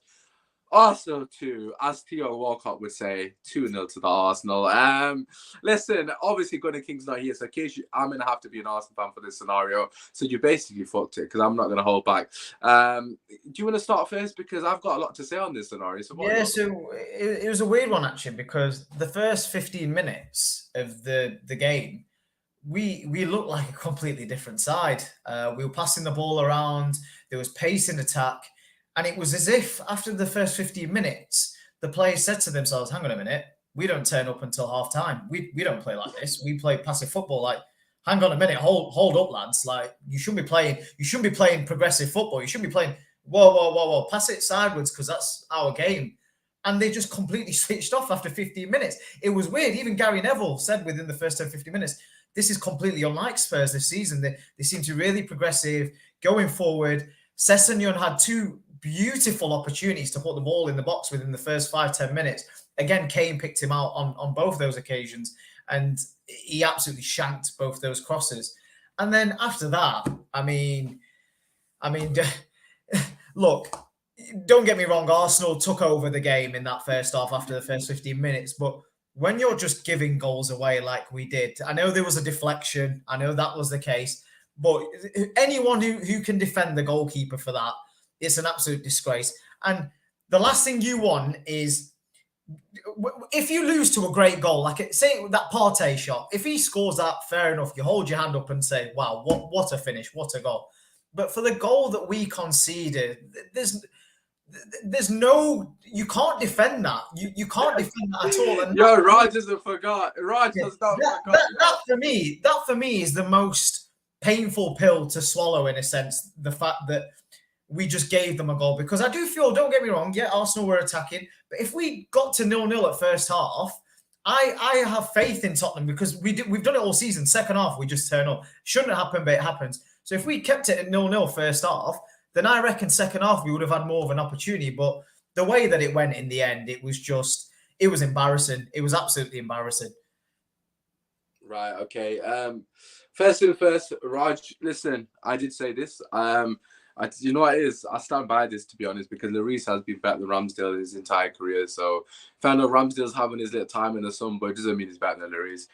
Arsenal 2, as Theo Walcott would say, 2-0 to the Arsenal. Listen, obviously Gunnar King's not here, so in case I'm going to have to be an Arsenal fan for this scenario. So you basically fucked it, because I'm not going to hold back. Do you want to start first? Because I've got a lot to say on this scenario. So So it was a weird one, actually, because the first 15 minutes of the game, we looked like a completely different side. We were passing the ball around. There was pace in attack. And it was as if after the first 15 minutes, the players said to themselves, hang on a minute, we don't turn up until half time. We don't play like this. We play passive football. Like, hang on a minute, hold up, lads. Like, you shouldn't be playing progressive football. You shouldn't be playing, whoa, pass it sideways because that's our game. And they just completely switched off after 15 minutes. It was weird. Even Gary Neville said within the first 10, 15 minutes, this is completely unlike Spurs this season. They seem to be really progressive, going forward. Sessegnon had 2 beautiful opportunities to put the ball in the box within the first 5-10 minutes. Again, Kane picked him out on both those occasions, and he absolutely shanked both those crosses. And then after that, I mean, look, don't get me wrong, Arsenal took over the game in that first half after the first 15 minutes, but when you're just giving goals away like we did, I know there was a deflection, I know that was the case, but anyone who can defend the goalkeeper for that, it's an absolute disgrace. And the last thing you want is, if you lose to a great goal, like say that Partey shot, if he scores that, fair enough, you hold your hand up and say, wow, what a finish, what a goal. But for the goal that we conceded, there's no, you can't defend that. You can't defend that at all. And Rogers has forgot. Rogers not forgot. That for me is the most painful pill to swallow, in a sense, the fact that we just gave them a goal. Because I do feel, don't get me wrong, yeah, Arsenal were attacking, but if we got to 0-0 at first half, I have faith in Tottenham, because we've done it all season. Second half, we just turn up. Shouldn't happen, but it happens. So if we kept it at 0-0 first half, then I reckon second half we would have had more of an opportunity. But the way that it went in the end, it was embarrassing. It was absolutely embarrassing. Right, okay. First thing first, Raj, listen, I did say this. You know what it is? I stand by this, to be honest, because Lloris has been better than Ramsdale his entire career. So, if I know Ramsdale's having his little time in the sun, but it doesn't mean he's better than Lloris.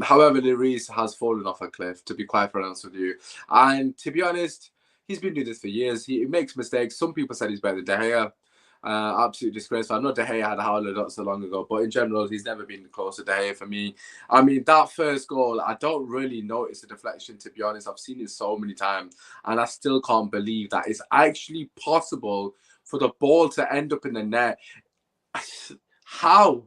However, Lloris has fallen off a cliff, to be quite honest with you. And to be honest, he's been doing this for years. He makes mistakes. Some people said he's better than De Gea. Absolute disgraceful. I know De Gea had a howler not so long ago, but in general, he's never been close to De Gea for me. I mean, that first goal, I don't really notice the deflection, to be honest. I've seen it so many times, and I still can't believe that it's actually possible for the ball to end up in the net. How?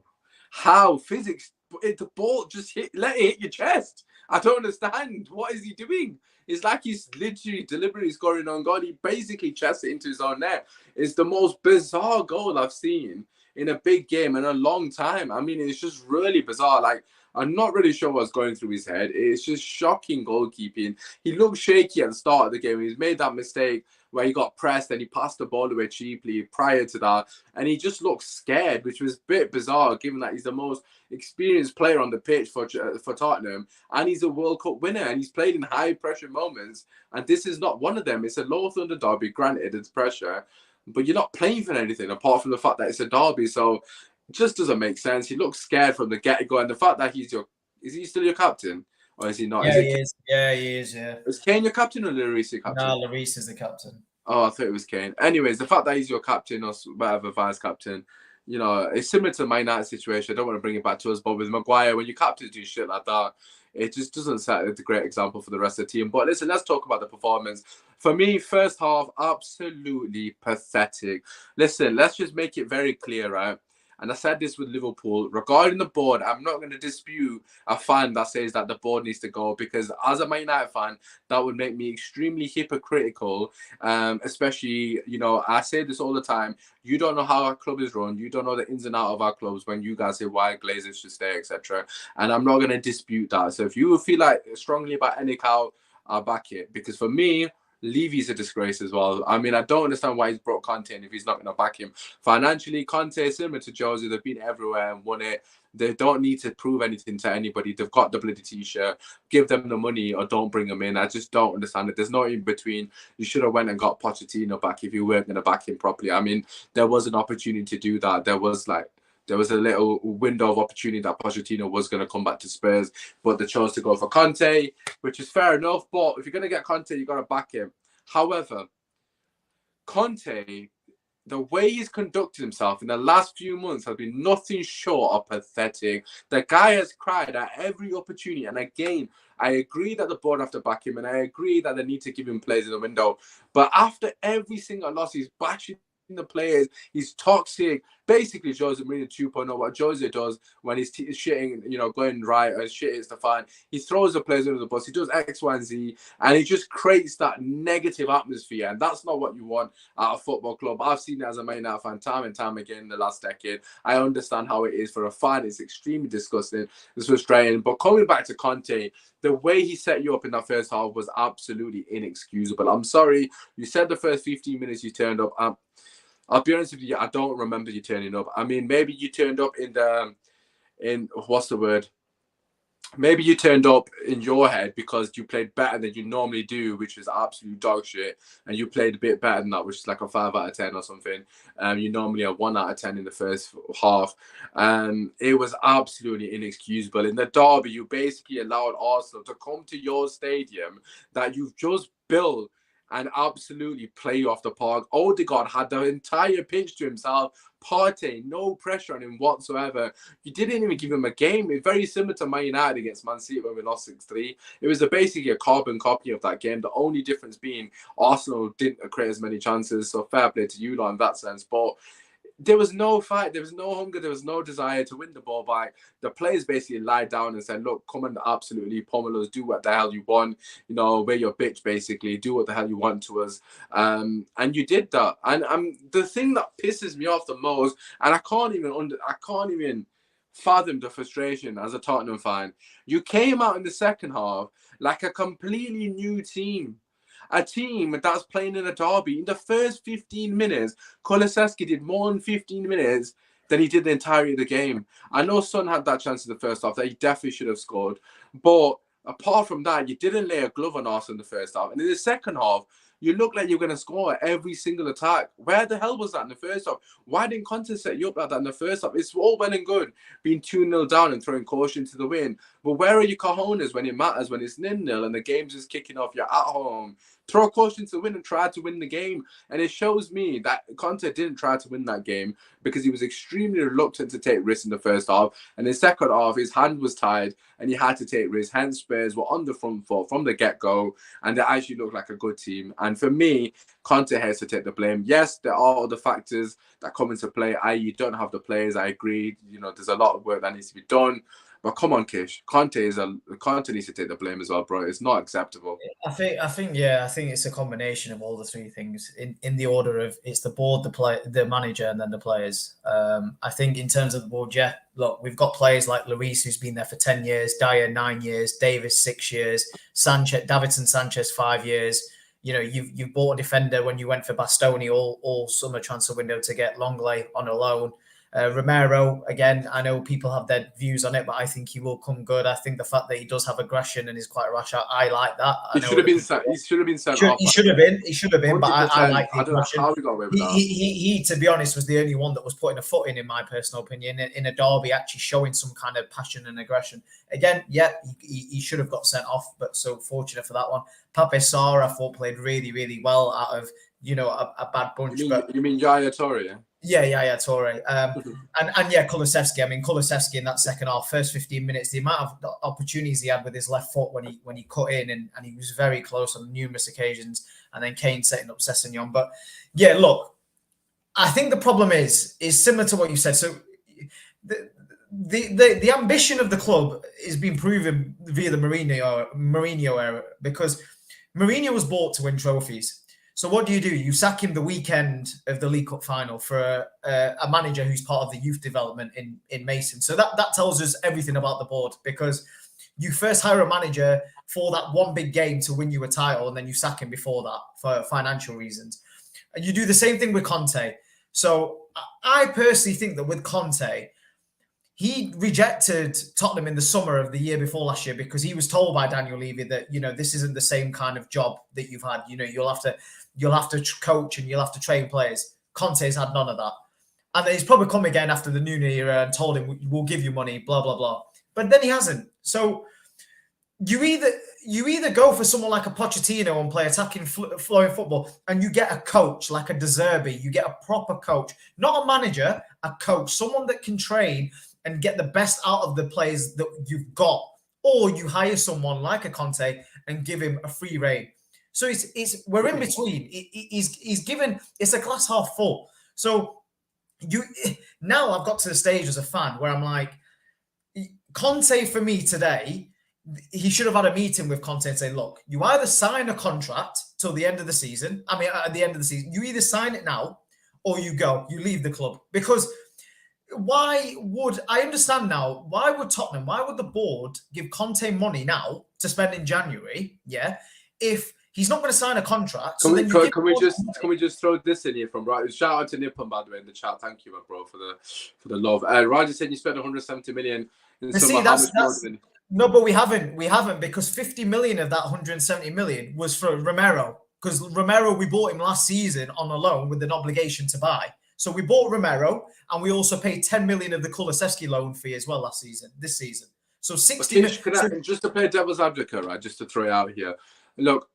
Physics? The ball just let it hit your chest. I don't understand. What is he doing? It's like he's literally deliberately scoring on goal. He basically chests it into his own net. It's the most bizarre goal I've seen in a big game in a long time. I mean, it's just really bizarre. Like, I'm not really sure what's going through his head. It's just shocking goalkeeping. He looked shaky at the start of the game. He's made that mistake where he got pressed and he passed the ball away cheaply prior to that. And he just looked scared, which was a bit bizarre given that he's the most experienced player on the pitch for Tottenham. And he's a World Cup winner and he's played in high pressure moments. And this is not one of them. It's a low thunder derby, granted, it's pressure. But you're not playing for anything apart from the fact that it's a derby. So it just doesn't make sense. He looks scared from the get-go. And the fact that is he still your captain? Or is he not? Yeah, he is. Yeah, he is, yeah. Is Kane your captain or Lloris your captain? No, Lloris is the captain. Oh, I thought it was Kane. Anyways, the fact that he's your captain or whatever, vice captain, you know, it's similar to my United situation. I don't want to bring it back to us, but with Maguire, when your captains do shit like that, it just doesn't set a great example for the rest of the team. But listen, let's talk about the performance. For me, first half, absolutely pathetic. Listen, let's just make it very clear, right? And I said this with Liverpool. Regarding the board, I'm not going to dispute a fan that says that the board needs to go, because as a Man United fan, that would make me extremely hypocritical. Especially, you know, I say this all the time. You don't know how our club is run. You don't know the ins and outs of our clubs when you guys say why Glazers should stay, etc. And I'm not going to dispute that. So if you feel like strongly about Enik out, I'll back it. Because for me, Levy's a disgrace as well. I mean, I don't understand why he's brought Conte in if he's not going to back him. Financially, Conte is similar to Jose. They've been everywhere and won it. They don't need to prove anything to anybody. They've got the bloody t-shirt. Give them the money or don't bring them in. I just don't understand it. There's no in between. You should have went and got Pochettino back if you weren't going to back him properly. I mean, there was an opportunity to do that. There was a little window of opportunity that Pochettino was going to come back to Spurs, but they chose to go for Conte, which is fair enough. But if you're going to get Conte, you got to back him. However, Conte, the way he's conducted himself in the last few months has been nothing short of pathetic. The guy has cried at every opportunity. And again, I agree that the board have to back him, and I agree that they need to give him players in the window. But after every single loss, he's bashing the players. He's toxic. Basically, Jose Mourinho 2.0, what Jose does when he's shitting, you know, going right or shit hits the fan, he throws the players under the bus. He does X, Y, and Z, and he just creates that negative atmosphere. And that's not what you want at a football club. I've seen it as a Man United fan time and time again in the last decade. I understand how it is for a fan. It's extremely disgusting. It's frustrating. But coming back to Conte, the way he set you up in that first half was absolutely inexcusable. I'm sorry. You said the first 15 minutes you turned up. I'll be honest with you, I don't remember you turning up. I mean, maybe you turned up in what's the word? Maybe you turned up in your head because you played better than you normally do, which is absolute dog shit. And you played a bit better than that, which is like a 5 out of 10 or something. You normally are 1 out of 10 in the first half. It was absolutely inexcusable. In the derby, you basically allowed Arsenal to come to your stadium that you've just built and absolutely play off the park. Odegaard had the entire pitch to himself. Partey, no pressure on him whatsoever. You didn't even give him a game. It's very similar to Man United against Man City when we lost 6-3. It was basically a carbon copy of that game. The only difference being Arsenal didn't create as many chances. So fair play to you lot in that sense. But there was no fight, there was no hunger, there was no desire to win the ball back. The players basically lied down and said, look, come and absolutely pummel us, do what the hell you want, you know, we're your bitch basically, do what the hell you want to us. And you did that. And the thing that pisses me off the most, and I can't even fathom the frustration as a Tottenham fan. You came out in the second half like a completely new team. A team that's playing in a derby. In the first 15 minutes, Kulusevski did more in 15 minutes than he did the entirety of the game. I know Son had that chance in the first half that he definitely should have scored. But apart from that, you didn't lay a glove on Arsenal in the first half. And in the second half, you look like you're going to score every single attack. Where the hell was that in the first half? Why didn't Conte set you up like that in the first half? It's all well and good being 2-0 down and throwing caution to the wind. But where are your cojones when it matters, when it's 0-0 and the game's just kicking off? You're at home. Throw caution to the wind and try to win the game. And it shows me that Conte didn't try to win that game because he was extremely reluctant to take risks in the first half. And in the second half, his hand was tied and he had to take risks. Hence, Spurs were on the front foot from the get-go and they actually looked like a good team. And for me, Conte has to take the blame. Yes, there are other factors that come into play, i.e. you don't have the players. I agree. You know, there's a lot of work that needs to be done. But come on, Kish. Conte needs to take the blame as well, bro. It's not acceptable. I think it's a combination of all the three things in the order of it's the board, the manager, and then the players. I think in terms of the board, yeah, look, we've got players like Lloris who's been there for 10 years, Dyer 9 years, Davis 6 years, Davinson Sanchez 5 years. You know, you've bought a defender when you went for Bastoni all summer transfer window to get Longley on a loan. Romero, again, I know people have their views on it, but I think he will come good. I think the fact that he does have aggression and is quite rash, I like that. He should have been sent off. He should have been, but I like the aggression. I don't know how we got away with that. He, to be honest, was the only one that was putting a foot in my personal opinion, in a derby, actually showing some kind of passion and aggression. Again, yeah, he should have got sent off, but so fortunate for that one. Pape Sarr, I thought, played really, really well out of, a bad bunch. You mean Yaya Toure, yeah? Yeah, Toure. And yeah, Kulusevski. I mean, Kulusevski in that second half, first 15 minutes, the amount of opportunities he had with his left foot when he cut in, and he was very close on numerous occasions. And then Kane setting up Sessegnon. But yeah, look, I think the problem is similar to what you said. So the ambition of the club is being proven via the Mourinho era, because Mourinho was bought to win trophies. So what do? You sack him the weekend of the League Cup final for a manager who's part of the youth development in Mason. So that tells us everything about the board, because you first hire a manager for that one big game to win you a title, and then you sack him before that for financial reasons. And you do the same thing with Conte. So I personally think that with Conte, he rejected Tottenham in the summer of the year before last year because he was told by Daniel Levy that, this isn't the same kind of job that you've had. You'll have to coach and you'll have to train players. Conte's had none of that. And then he's probably come again after the new era and told him, we'll give you money, blah, blah, blah. But then he hasn't. So you either go for someone like a Pochettino and play attacking, flowing football, and you get a coach like a De Zerbi. You get a proper coach, not a manager, a coach, someone that can train and get the best out of the players that you've got. Or you hire someone like a Conte and give him a free rein. So we're in between. He's given, it's a glass half full. So now I've got to the stage as a fan where I'm like, Conte for me today, he should have had a meeting with Conte and say, look, you either sign a contract till the end of the season. I mean, at the end of the season, you either sign it now or you leave the club. Because I understand now, why would the board give Conte money now to spend in January, if he's not going to sign a contract? Can we just throw this in here from Raj? Shout out to Nippon, by the way, in the chat. Thank you, my bro, for the love. Raj said you spent 170 million in summer. No, but we haven't, because 50 million of that 170 million was for Romero, because Romero, we bought him last season on a loan with an obligation to buy. So we bought Romero, and we also paid 10 million of the Kulusevski loan fee as well this season. So 60 million. Just to play devil's advocate, right? Just to throw it out here. Look,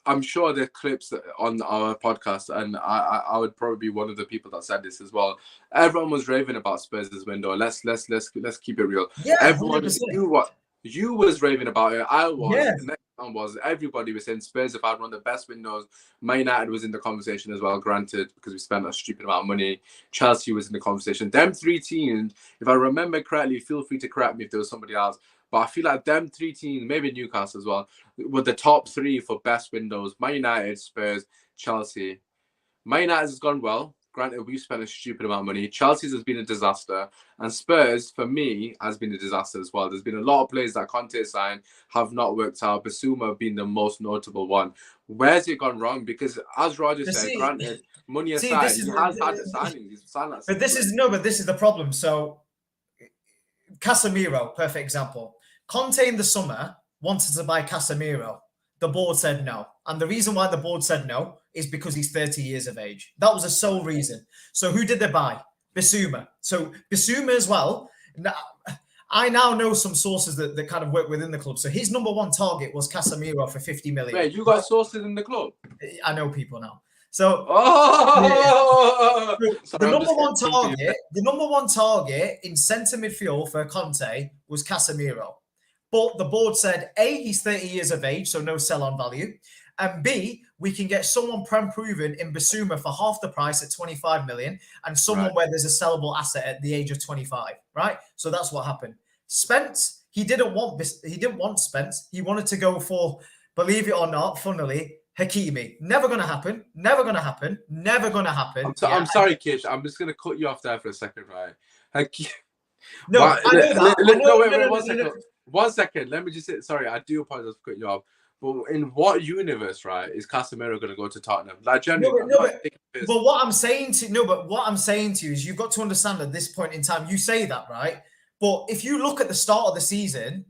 I'm sure there are clips on our podcast, and I would probably be one of the people that said this as well. Everyone was raving about Spurs this window. Let's keep it real. Yeah, everyone 100%. You was raving about it. I was. Yeah. The next one was. Everybody was saying Spurs have had one of the best windows. Man United was in the conversation as well, granted, because we spent a stupid amount of money. Chelsea was in the conversation. Them three teams, if I remember correctly, feel free to correct me if there was somebody else, but I feel like them three teams, maybe Newcastle as well, were the top three for best windows. Man United, Spurs, Chelsea. Man United has gone well. Granted, we've spent a stupid amount of money. Chelsea's has been a disaster. And Spurs, for me, has been a disaster as well. There's been a lot of players that Conte signed have not worked out. Basuma being the most notable one. Where's it gone wrong? Because as Roger said, granted, money aside, he has had the signings. He's signed that. But this is the problem. So Casemiro, perfect example. Conte in the summer wanted to buy Casemiro. The board said no. And the reason why the board said no is because he's 30 years of age. That was the sole reason. So who did they buy? Basuma. So Basuma as well. Now, I now know some sources that kind of work within the club. So his number one target was Casemiro for 50 million. Wait, you got sources in the club? I know people now. So the number one target in centre midfield for Conte was Casemiro. But the board said, A, he's 30 years of age, so no sell-on value. And B, we can get someone prem-proven in Basuma for half the price at 25 million and someone where there's a sellable asset at the age of 25, right? So that's what happened. Spence, he didn't want Spence. He wanted to go for, believe it or not, funnily, Hakimi. Never going to happen. Never going to happen. Never going to happen. I'm sorry, Kish. I'm just going to cut you off there for a second, right? No, I know that. Wait, 1 second. Let me just say, sorry, I do apologize for cutting you off. But in what universe, right, is Casemiro going to go to Tottenham? Like, generally, but what I'm saying to you is you've got to understand at this point in time, you say that, right? But if you look at the start of the season,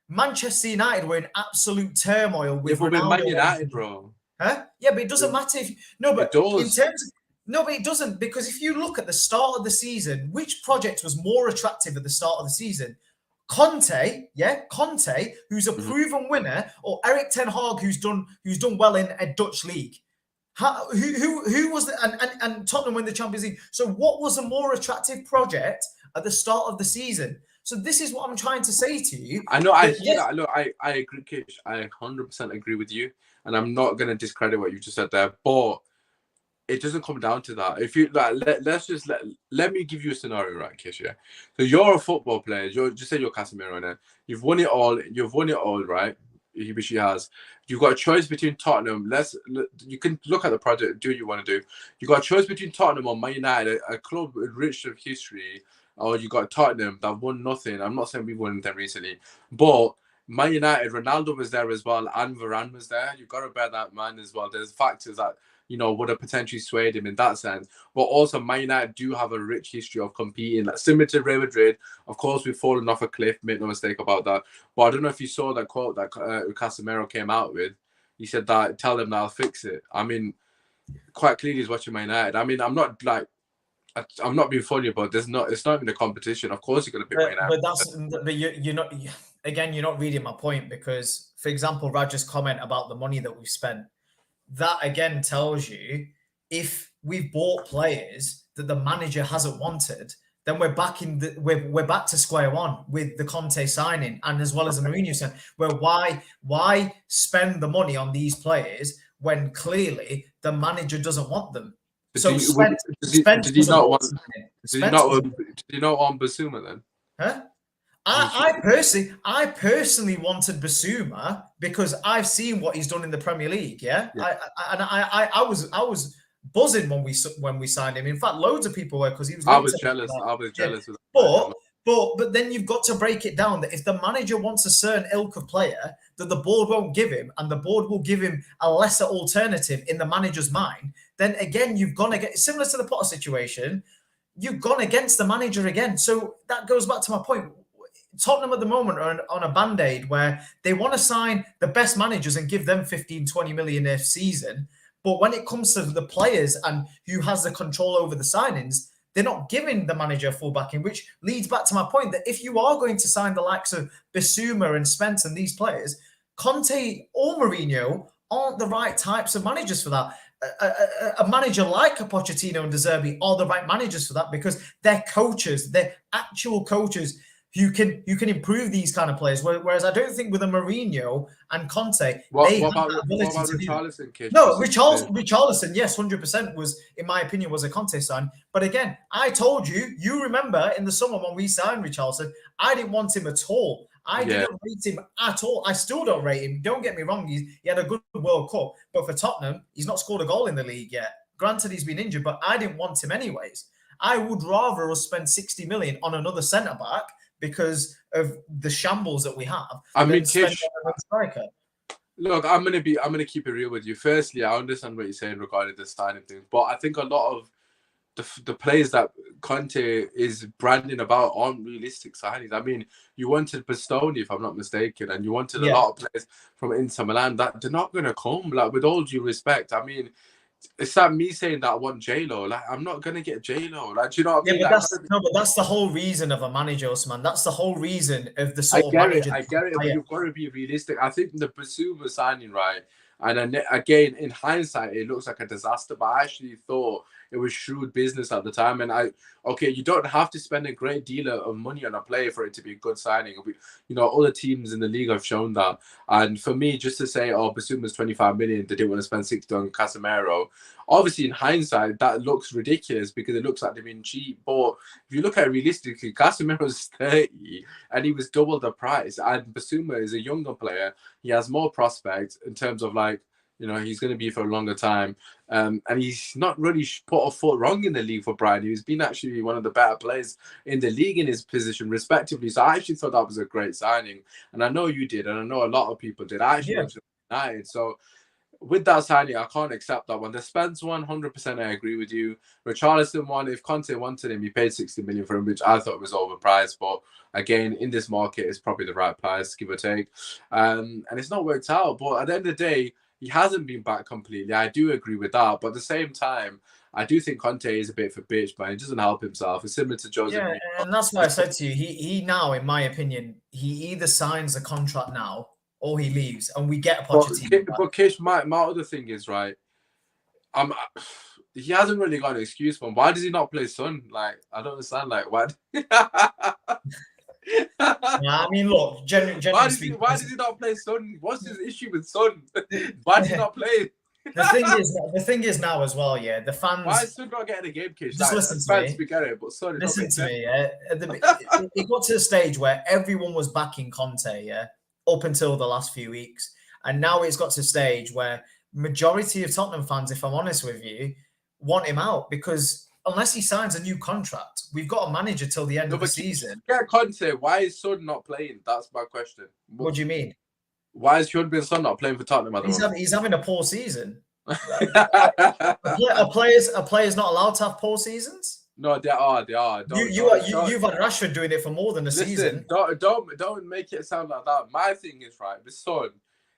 Manchester United were in absolute turmoil with Ronaldo. Man United, bro. Huh? Yeah, but it doesn't matter if it does. But it doesn't, because if you look at the start of the season, which project was more attractive at the start of the season? Conte, who's a proven winner, or Eric Ten Hag, who's done well in a Dutch league. Who was and Tottenham win the Champions League. So what was a more attractive project at the start of the season? So this is what I'm trying to say to you. I know. I hear that. Look, I agree, Kish. I 100% agree with you, and I'm not going to discredit what you just said there. But it doesn't come down to that. If you like, let me give you a scenario, right, Kish? Yeah. So you're a football player. You just say you're Casemiro, and you've won it all. You've won it all, right? Which he has. You've got a choice between Tottenham. You can look at the project. Do what you want to do. You got a choice between Tottenham or Man United, a club rich of history, or you got Tottenham that won nothing. I'm not saying we've won them recently, but Man United, Ronaldo was there as well, and Varane was there. You've got to bear that in mind as well. There's factors that would have potentially swayed him in that sense. But also, Man United do have a rich history of competing. Like, similar to Real Madrid, of course, we've fallen off a cliff, make no mistake about that. But I don't know if you saw that quote that Casemiro came out with. He said that, tell them that I'll fix it. I mean, quite clearly he's watching Man United. I mean, I'm not being funny, but it's not even a competition. Of course, you're going to pick Man United. But you're not. Again, you're not reading my point, because, for example, Raj's comment about the money that we've spent, that again tells you if we've bought players that the manager hasn't wanted, then we're back we're back to square one with the Conte signing, and as well as the Mourinho signing. Where why spend the money on these players when clearly the manager doesn't want them? So did you not want Basuma then? Huh? I personally wanted Basuma because I've seen what he's done in the Premier League. Yeah. I was buzzing when we signed him. In fact, loads of people were, because he was. I was jealous. But then you've got to break it down that if the manager wants a certain ilk of player that the board won't give him, and the board will give him a lesser alternative in the manager's mind, then again you've gone against, similar to the Potter situation, you've gone against the manager again. So that goes back to my point. Tottenham at the moment are on a band-aid where they want to sign the best managers and give them 15-20 million a season. But when it comes to the players and who has the control over the signings, they're not giving the manager full backing, which leads back to my point that if you are going to sign the likes of Bissouma and Spence and these players, Conte or Mourinho aren't the right types of managers for that. A manager like a Pochettino and De Zerbi are the right managers for that, because they're coaches, they're actual coaches who can improve these kind of players. Whereas I don't think with a Mourinho and Conte, what about Richarlison? No, Richarlison, yes, 100% was, in my opinion, was a Conte sign. But again, I told you, you remember in the summer when we signed Richarlison, I didn't want him at all. I didn't rate him at all. I still don't rate him. Don't get me wrong. He had a good World Cup. But for Tottenham, he's not scored a goal in the league yet. Granted, he's been injured, but I didn't want him anyways. I would rather us spend 60 million on another centre-back because of the shambles that we have. I mean, Kish, look, I'm gonna keep it real with you. Firstly, I understand what you're saying regarding the signing things, but I think a lot of the players that Conte is branding about aren't realistic signings. I mean, you wanted Bastoni, if I'm not mistaken, and you wanted a lot of players from Inter Milan that they're not gonna come. Like, with all due respect, I mean, it's like me saying that I want J-Lo. Like, I'm not gonna get J-Lo. Like, do you know what I mean? But that's the whole reason of a manager, Osman. That's the whole reason of the sort of manager. I get it, but you've got to be realistic. I think the Basuma signing, right? And then, again, in hindsight, it looks like a disaster. But I actually thought it was shrewd business at the time. And okay, you don't have to spend a great deal of money on a player for it to be a good signing. You know, other teams in the league have shown that. And for me, just to say, oh, Basuma's 25 million, they didn't want to spend 60 on Casemiro. Obviously, in hindsight, that looks ridiculous because it looks like they've been cheap. But if you look at it realistically, Casemiro's 30 and he was double the price. And Basuma is a younger player. He has more prospects in terms of like, you know, he's going to be for a longer time. And he's not really put a foot wrong in the league for Brighton. He's been actually one of the better players in the league in his position, respectively. So I actually thought that was a great signing. And I know you did, and I know a lot of people did. I actually went to United. So with that signing, I can't accept that one. The Spence one, 100% I agree with you. Richarlison one, if Conte wanted him, he paid 60 million for him, which I thought was overpriced. But again, in this market, it's probably the right price, give or take. And it's not worked out. But at the end of the day, he hasn't been back completely. I do agree with that. But at the same time, I do think Conte is a bit of a bitch, man. He doesn't help himself. It's similar to Jose. Yeah, and that's why I said to you, he now, in my opinion, he either signs a contract now or he leaves, and we get a Pochettino. But Kish, my other thing is, right, he hasn't really got an excuse for him. Why does he not play Son? Like, I don't understand. Like, why? I mean, look, generally why does he not play Son? What's his issue with Son? Why does he not play? The thing is now as well, yeah. The fans. Why is Son not getting a game, Kish? Just like, listen to me. We get it, but Son, listen to me. Yeah, it got to the stage where everyone was backing Conte, yeah, up until the last few weeks, and now it's got to a stage where majority of Tottenham fans, if I'm honest with you, want him out because unless he signs a new contract, we've got a manager till the end of the season. Yeah, Conte, why is Son not playing? That's my question. What do you mean? Why is Hyun-Bin Son not playing for Tottenham at the moment? He's having a poor season. Are players not allowed to have poor seasons? No, they are. You've had Rashford doing it for more than a season. Don't make it sound like that. My thing is, right, with Son,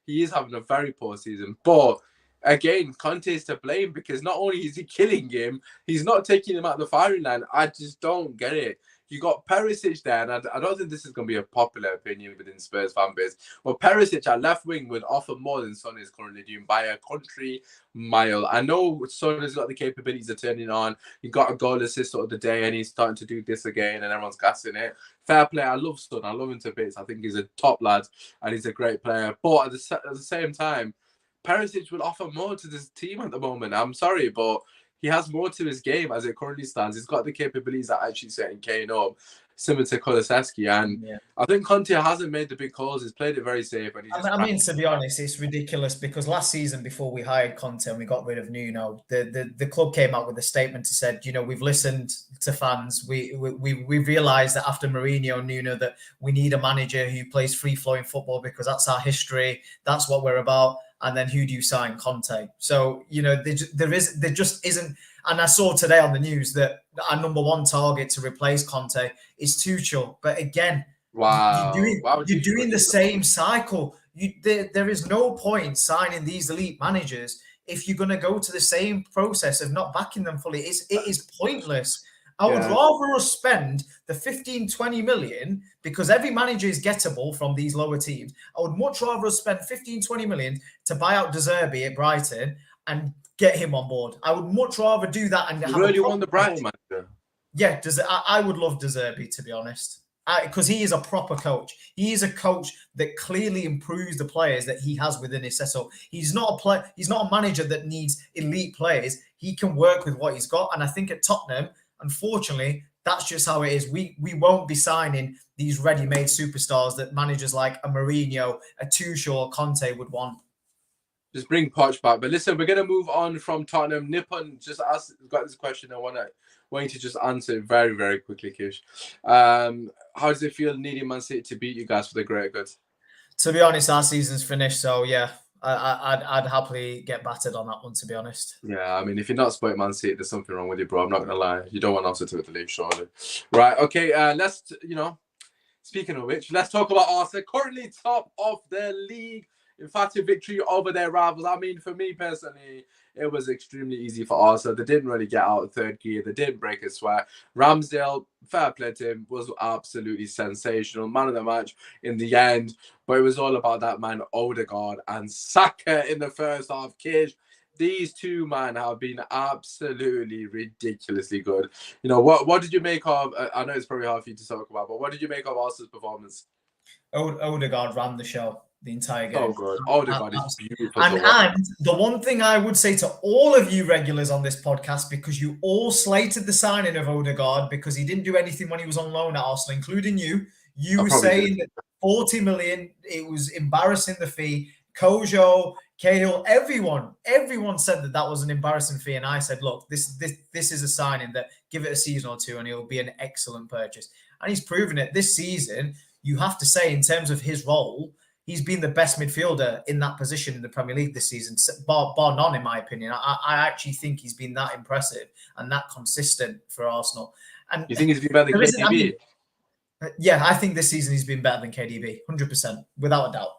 he is having a very poor season. But again, Conte is to blame because not only is he killing him, he's not taking him out the firing line. I just don't get it. You got Perisic there, and I don't think this is going to be a popular opinion within Spurs fan base. But Perisic at left wing would offer more than Son is currently doing by a country mile. I know Son has got the capabilities of turning on. He got a goal assist of the day, and he's starting to do this again, and everyone's gassing it. Fair play. I love Son. I love him to bits. I think he's a top lad, and he's a great player. But at the same time, Perisic will offer more to this team at the moment. I'm sorry, but he has more to his game as it currently stands. He's got the capabilities that actually setting Kane up, similar to Kulusevski. And I think Conte hasn't made the big calls. He's played it very safe. And I mean, to be honest, it's ridiculous because last season, before we hired Conte and we got rid of Nuno, the club came out with a statement to said, you know, we've listened to fans. We realised that after Mourinho and Nuno that we need a manager who plays free-flowing football because that's our history. That's what we're about. And then who do you sign? Conte. So, you know, there just isn't. And I saw today on the news that our number one target to replace Conte is Tuchel. But again, wow, you're doing the same cycle. There is no point signing these elite managers if you're going to go to the same process of not backing them fully. It is pointless. I would rather us spend the 15, 20 million because every manager is gettable from these lower teams. I would much rather us spend 15, 20 million to buy out De Zerbi at Brighton and get him on board. I would much rather do that. And you really want the Brighton manager? Yeah, I would love De Zerbi, to be honest, because he is a proper coach. He is a coach that clearly improves the players that he has within his setup. He's not a manager that needs elite players. He can work with what he's got. And I think at Tottenham, unfortunately, that's just how it is. We won't be signing these ready-made superstars that managers like a Mourinho, a Tuchel, or Conte would want. Just bring Poch back. But listen, we're going to move on from Tottenham. Nippon just got this question. I want you to just answer it very, very quickly, Kish. How does it feel needing Man City to beat you guys for the greater good? To be honest, our season's finished. So, yeah, I'd happily get battered on that one, to be honest. Yeah, I mean, if you're not supporting Man City, there's something wrong with you, bro. I'm not going to lie. You don't want us to the league, surely. Right, okay, let's, speaking of which, let's talk about Arsenal. Currently top of the league. Emphatic victory over their rivals. I mean, for me personally, it was extremely easy for Arsenal. They didn't really get out of third gear. They didn't break a sweat. Ramsdale, fair play to him, was absolutely sensational. Man of the match in the end. But it was all about that man, Odegaard and Saka in the first half. Kish, these two man have been absolutely ridiculously good. You know, what did you make of? I know it's probably hard for you to talk about, but what did you make of Arsenal's performance? Odegaard ran the show the entire So game. good. Oh, the God is beautiful to And watch. the one thing I would say to all of you regulars on this podcast, because you all slated the signing of Odegaard because he didn't do anything when he was on loan at Arsenal, including you. You I were probably saying did. that 40 million, it was embarrassing, the fee. Kojo, Cahill, everyone said that was an embarrassing fee. And I said, look, this is a signing that give it a season or two and it'll be an excellent purchase. And he's proven it this season. You have to say, in terms of his role, he's been the best midfielder in that position in the Premier League this season, bar none, in my opinion. I actually think he's been that impressive and that consistent for Arsenal. And You think he's been better than KDB? Yeah, I think this season he's been better than KDB, 100%, without a doubt.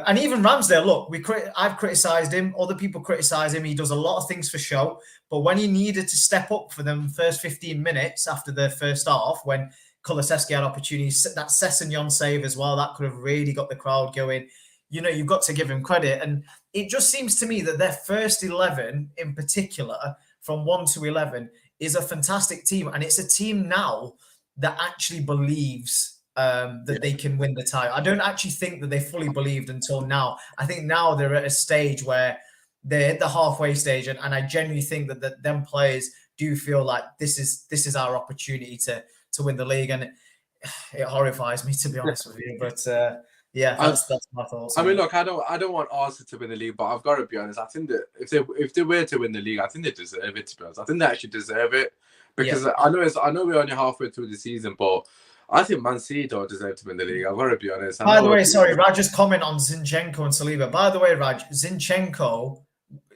And even Ramsdale, look, I've criticised him. Other people criticise him. He does a lot of things for show. But when he needed to step up for them first 15 minutes after the first half, when Kulusevski had opportunities, that Sessegnon save as well, that could have really got the crowd going. You know, you've got to give him credit. And it just seems to me that their first 11 in particular, from 1 to 11, is a fantastic team. And it's a team now that actually believes that they can win the title. I don't actually think that they fully believed until now. I think now they're at a stage where they're at the halfway stage. And I genuinely think that them players do feel like this is our opportunity to win the league, and it horrifies me, to be honest with you. But yeah, that's my thoughts. I mean, look, I don't want Arsenal to win the league, but I've got to be honest. I think that if they were to win the league, I think they deserve it. To be honest, I think they actually deserve it because I know we're only halfway through the season, but I think Man City don't deserve to win the league. I've got to be honest. By the way, sorry, Raj's comment on Zinchenko and Saliba. By the way, Raj, Zinchenko,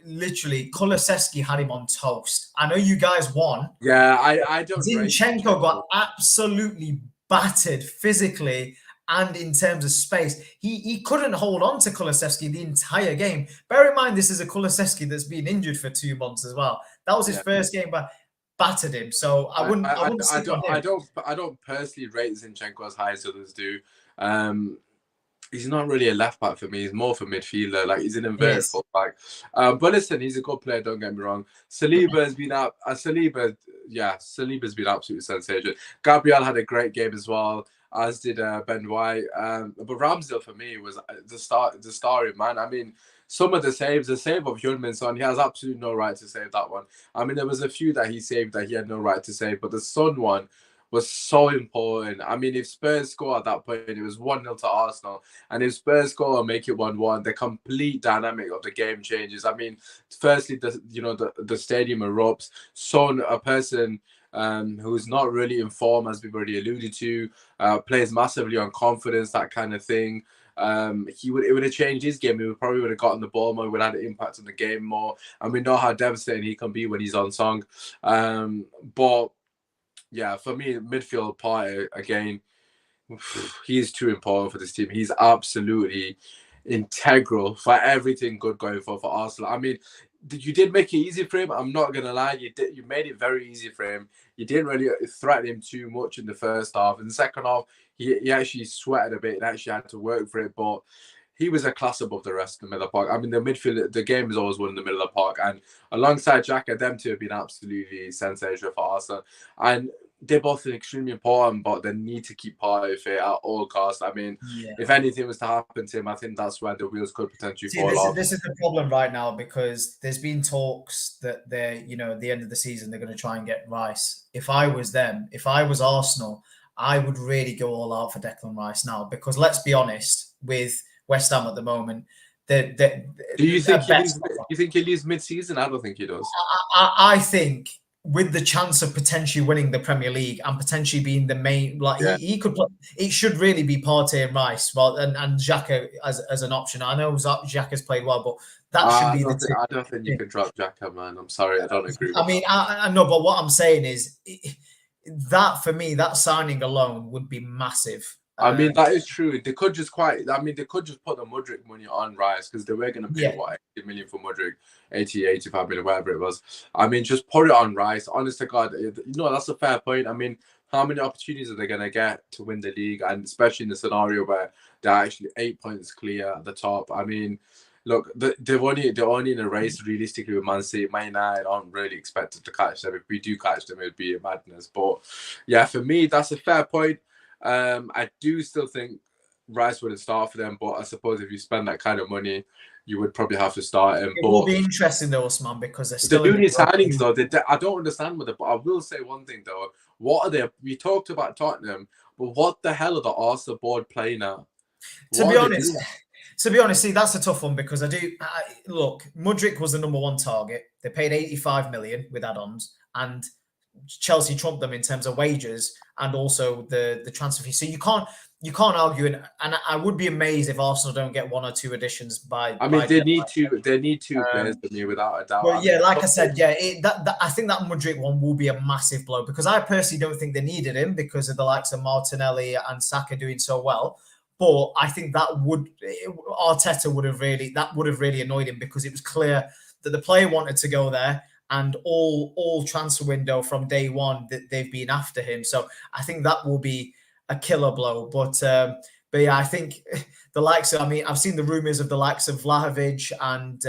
literally, Kulusevski had him on toast. I know you guys won. Yeah, I don't. Zinchenko got absolutely battered physically and in terms of space. He couldn't hold on to Kulusevski the entire game. Bear in mind, this is a Kulusevski that's been injured for 2 months as well. That was his first game, but battered him. So I don't personally rate Zinchenko as high as others do. He's not really a left back for me. He's more for midfielder. Like, he's an inverted full back. But listen, he's a good player. Don't get me wrong. Saliba's been up. Saliba's been absolutely sensational. Gabriel had a great game as well, as did Ben White. But Ramsdale for me was the starring man. I mean, some of the saves, the save of Heung-min Son, he has absolutely no right to save that one. I mean, there was a few that he saved that he had no right to save, but the Son one was so important. I mean, if Spurs score at that point, it was 1-0 to Arsenal. And if Spurs score and make it 1-1, the complete dynamic of the game changes. I mean, firstly, the stadium erupts. Son, a person who's not really in form, as we've already alluded to, plays massively on confidence, that kind of thing. It would have changed his game. He would have gotten the ball more, would have had an impact on the game more. And we know how devastating he can be when he's on song. But yeah, for me, midfield part again, he is too important for this team. He's absolutely integral for everything good going for Arsenal. I mean, you did make it easy for him. I'm not gonna lie, you made it very easy for him. You didn't really threaten him too much in the first half. In the second half, he actually sweated a bit and actually had to work for it, but he was a class above the rest of the middle of the park. I mean, the midfield, the game is always won in the middle of the park. And alongside Xhaka, them two have been absolutely sensational for Arsenal. And they're both extremely important, but they need to keep part of it at all costs. I mean, if anything was to happen to him, I think that's where the wheels could potentially fall off. This is the problem right now, because there's been talks that they're, at the end of the season, they're going to try and get Rice. If I was them, if I was Arsenal, I would really go all out for Declan Rice now, because let's be honest, with West Ham at the moment, do you think he leaves mid-season? I don't think he does. I think with the chance of potentially winning the Premier League and potentially being the main, he could play, it should really be Partey and Rice, and Xhaka as an option. I know Xhaka's played well, but that should be I don't think you can drop Xhaka, man. I'm sorry, I don't agree. I mean, I know, but what I'm saying is that for me, that signing alone would be massive. I mean, that is true. They could just put the Mudryk money on Rice, because they were going to pay 80 million for Mudryk, 85 million, whatever it was. I mean, just put it on Rice. Honest to God, that's a fair point. I mean, how many opportunities are they going to get to win the league? And especially in the scenario where they're actually 8 points clear at the top. I mean, look, they're only in a race realistically with Man City. Man United aren't really expected to catch them. If we do catch them, it'd be a madness. But yeah, for me, that's a fair point. I do still think Rice wouldn't start for them, but I suppose if you spend that kind of money, you would probably have to start him. It will But be interesting though, Usman, because they're the still in new the signings though, I don't understand with it. But I will say one thing though: what are they? We talked about Tottenham, but what the hell are the Arsenal board playing at? To What be are they honest, doing? see, that's a tough one because look, Mudryk was the number one target. They paid 85 million with add-ons, and Chelsea trumped them in terms of wages and also the transfer fee. So you can't argue, and I would be amazed if Arsenal don't get one or two additions by. I mean, by they deadline. need two players for me without a doubt. But I yeah, mean, like I said, yeah, I think that Mudryk one will be a massive blow because I personally don't think they needed him because of the likes of Martinelli and Saka doing so well. But I think Arteta would have really annoyed him because it was clear that the player wanted to go there, and all transfer window from day one that they've been after him. So I think that will be a killer blow. But yeah, I think the likes of, I mean, I've seen the rumours of the likes of Vlahovic and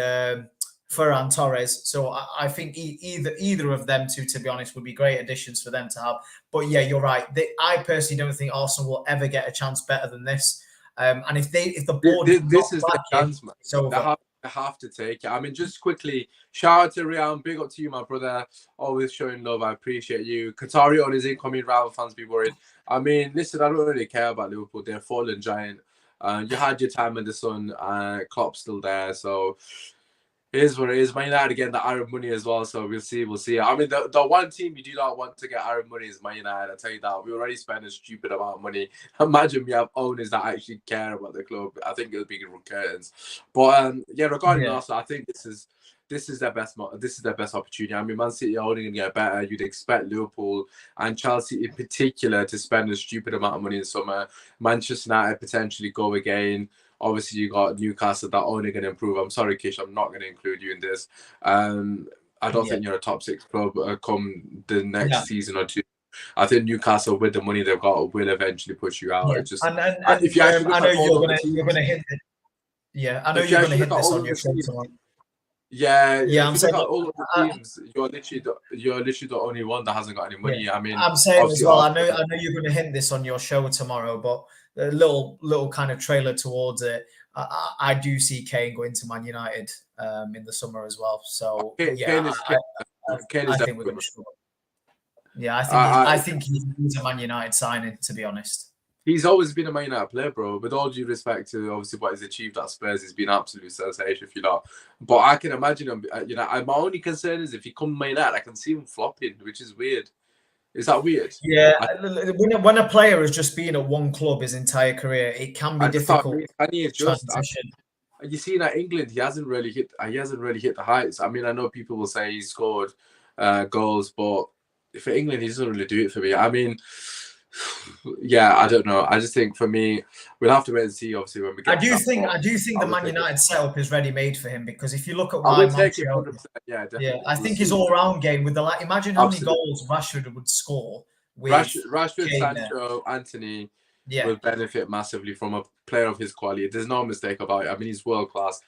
Ferran Torres. So I think either of them two, to be honest, would be great additions for them to have. But yeah, you're right. I personally don't think Arsenal will ever get a chance better than this. And if the board this is the chance, man. it's over. They have to take it. I mean, just quickly, shout out to Rian. Big up to you, my brother. Always showing love. I appreciate you. Qatari on his incoming rival fans be worried. I mean, listen, I don't really care about Liverpool. They're a fallen giant. You had your time in the sun. Klopp's still there, so it is what it is. Man United again, the Arab money as well. So we'll see. We'll see. I mean, the one team you do not want to get Arab money is Man United. I tell you that. We already spend a stupid amount of money. Imagine we have owners that actually care about the club. I think it'll be curtains. But yeah, regarding Arsenal, I think this is their best. This is their best opportunity. I mean, Man City are only going to get better. You'd expect Liverpool and Chelsea in particular to spend a stupid amount of money in summer. Manchester United potentially go again. Obviously, you got Newcastle that are only going to improve. I'm sorry, Kish, I'm not going to include you in this. I don't think you're a top six club come the next season or two. I think Newcastle, with the money they've got, will eventually push you out. Yeah. Just if you actually, I know you're going to hit it. Yeah, I know you're going to hit this on your show tomorrow. Yeah. I'm saying all of the teams, you're literally the only one that hasn't got any money. Yeah. I mean, I'm saying as well. I know you're going to hint this on your show tomorrow, but a little kind of trailer towards it. I do see Kane going to Man United in the summer as well. So Kane is I think we're going to struggle. Yeah, I think he's a Man United signing, to be honest. He's always been a Man United player, bro. With all due respect to obviously what he's achieved at Spurs, he's been absolute sensation, if you know. But I can imagine him. My only concern is if he comes Man United, I can see him flopping, which is weird. Is that weird? Yeah, when a player has just been at one club his entire career, it can be difficult. Transition. You see that England, he hasn't really hit the heights. I mean, I know people will say he scored goals, but for England, he doesn't really do it for me. I mean, yeah, I don't know. I just think for me, we'll have to wait and see. Obviously, when we get. I do think the Man United setup is ready made for him because if you look at why Montreal, I think his all-round game with the imagine how many goals Rashford would score with Rashford, Sancho, Anthony will benefit massively from a player of his quality. There's no mistake about it. I mean, he's world class.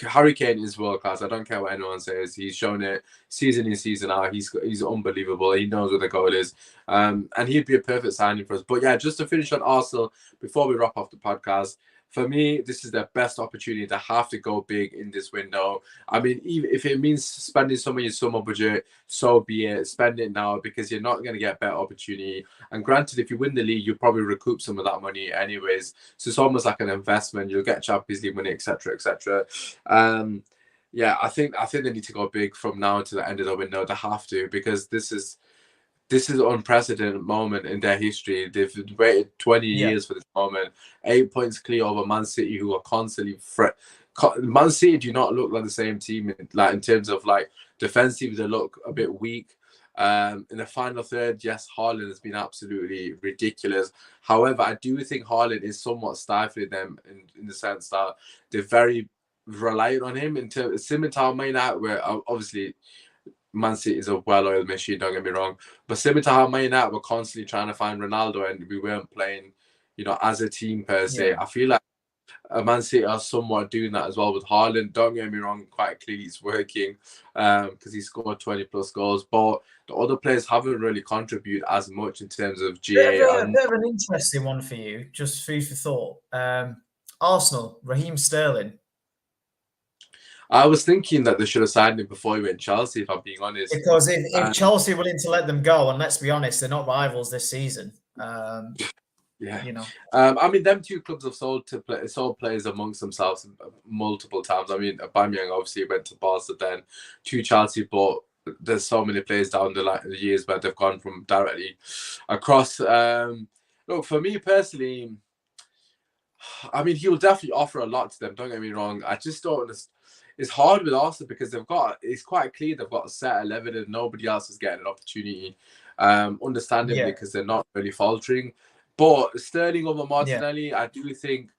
Harry Kane is world class. I don't care what anyone says. He's shown it season in, season out. He's unbelievable. He knows what the goal is. And he'd be a perfect signing for us. But yeah, just to finish on Arsenal before we wrap off the podcast, for me, this is their best opportunity to have to go big in this window. I mean, even if it means spending some of your summer budget, so be it. Spend it now because you're not going to get better opportunity. And granted, if you win the league, you'll probably recoup some of that money anyways. So it's almost like an investment. You'll get Champions League money, etc., etc. Yeah, I think they need to go big from now to the end of the window. They have to because this is an unprecedented moment in their history. They've waited 20 years for this moment. 8 points clear over Man City, who are constantly Man City do not look like the same team in terms of defensively. They look a bit weak. In the final third, yes, Haaland has been absolutely ridiculous. However, I do think Haaland is somewhat stifling them in the sense that they're very reliant on him in terms similar to Man United, where obviously Man City is a well-oiled machine, don't get me wrong. But similar to how Man United were constantly trying to find Ronaldo and we weren't playing, as a team per se. I feel like Man City are somewhat doing that as well with Haaland. Don't get me wrong, quite clearly it's working because he scored 20 plus goals. But the other players haven't really contributed as much in terms of GA. And Bit of an interesting one for you, just food for thought. Arsenal, Raheem Sterling. I was thinking that they should have signed him before he went Chelsea, if I'm being honest. Because if Chelsea are willing to let them go, and let's be honest, they're not rivals this season. Yeah, you know. I mean, them two clubs have sold players amongst themselves multiple times. I mean, Aubameyang obviously went to Barca, then to Chelsea, but there's so many players down the years where they've gone from directly across. Look, for me personally, I mean, he will definitely offer a lot to them. Don't get me wrong. I just don't understand. It's hard with Arsenal because it's quite clear they've got a set 11 and nobody else is getting an opportunity. Understandably, because they're not really faltering. But Sterling over Martinelli, I do think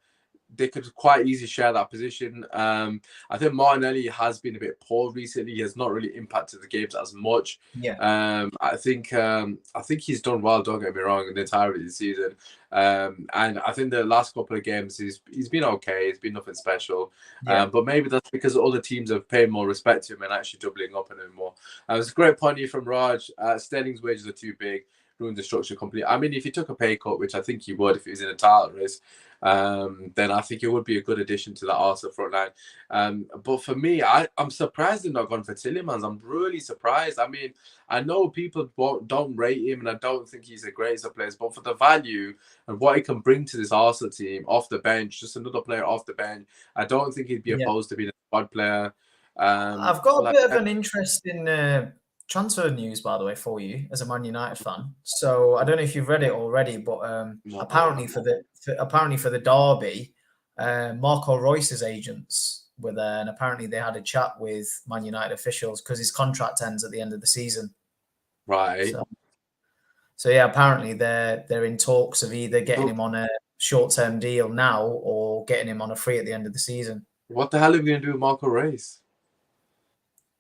they could quite easily share that position. I think Martinelli has been a bit poor recently. He has not really impacted the games as much. I think he's done well. Don't get me wrong, in the entirety of the season. And I think the last couple of games he's been okay. It's been nothing special. But maybe that's because other teams have paid more respect to him and actually doubling up on him more. It was a great point here from Raj. Sterling's wages are too big. Ruin the structure completely. I mean, if he took a pay cut, which I think he would if he was in a title race, then I think it would be a good addition to that Arsenal front line. But for me, I'm surprised they've not gone for Tielemans. I'm really surprised. I mean, I know people don't rate him, and I don't think he's the greatest of players, but for the value and what he can bring to this Arsenal team off the bench, just another player off the bench, I don't think he'd be opposed to being a squad player. I've got a bit of an interesting transfer news, by the way, for you as a Man United fan. So I don't know if you've read it already, but apparently for the derby, Marco Reus's agents were there, and apparently they had a chat with Man United officials because his contract ends at the end of the season. Right. So yeah, apparently they're in talks of either getting him on a short-term deal now or getting him on a free at the end of the season. What the hell are we going to do with Marco Reus?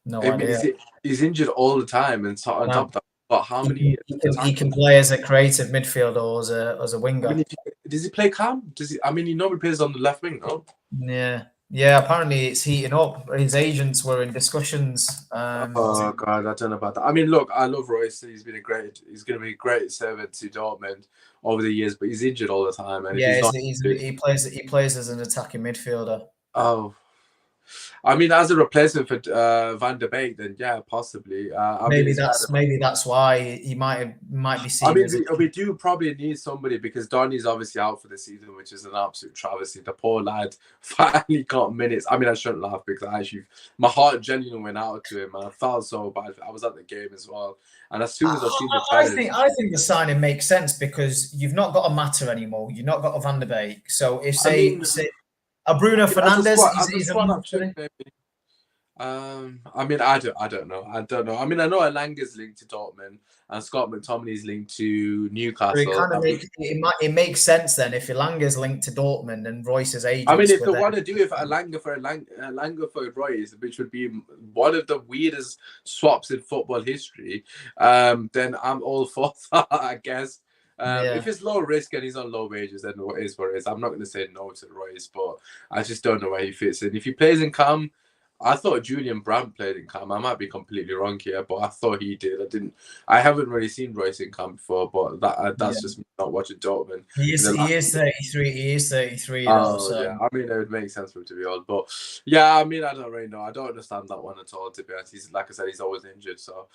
No idea. He's injured all the time, and so on top of that, but how many? He can play as a creative midfielder or as a winger. I mean, does he play cam? I mean, he normally plays on the left wing, no? Yeah. Apparently, it's heating up. His agents were in discussions. Oh God, I don't know about that. I mean, look, I love Royce. He's going to be a great servant to Dortmund over the years, but he's injured all the time. And he plays as an attacking midfielder. Oh. I mean, as a replacement for Van der Beek, then yeah, possibly. Maybe that's why he might be seen. I mean, we do probably need somebody because Donny's obviously out for the season, which is an absolute travesty. The poor lad finally got minutes. I mean, I shouldn't laugh because my heart genuinely went out to him, and I felt so bad. I was at the game as well, and as soon as I seen the players, I think the signing makes sense because you've not got a Matter anymore. You've not got a Van der Beek. So if say Bruno Fernandes, I mean, I don't know. I mean, I know Elanga's linked to Dortmund and Scott McTominay's linked to Newcastle. So it makes sense then if Elanga's linked to Dortmund and Royce's agent. I mean, if they want to do it for Elanga for Royce, which would be one of the weirdest swaps in football history, then I'm all for that, I guess. If it's low risk and he's on low wages, then what is what it is. I'm not going to say no to Royce, but I just don't know where he fits in. If he plays in Cam, I thought Julian Brandt played in Cam. I might be completely wrong here, but I thought he did. I haven't really seen Royce in Cam before, but that's just me not watching Dortmund. He is 33. He is 33. Yeah. I mean, it would make sense for him to be old, but yeah, I mean, I don't really know. I don't understand that one at all, to be honest. He's, like I said, he's always injured. So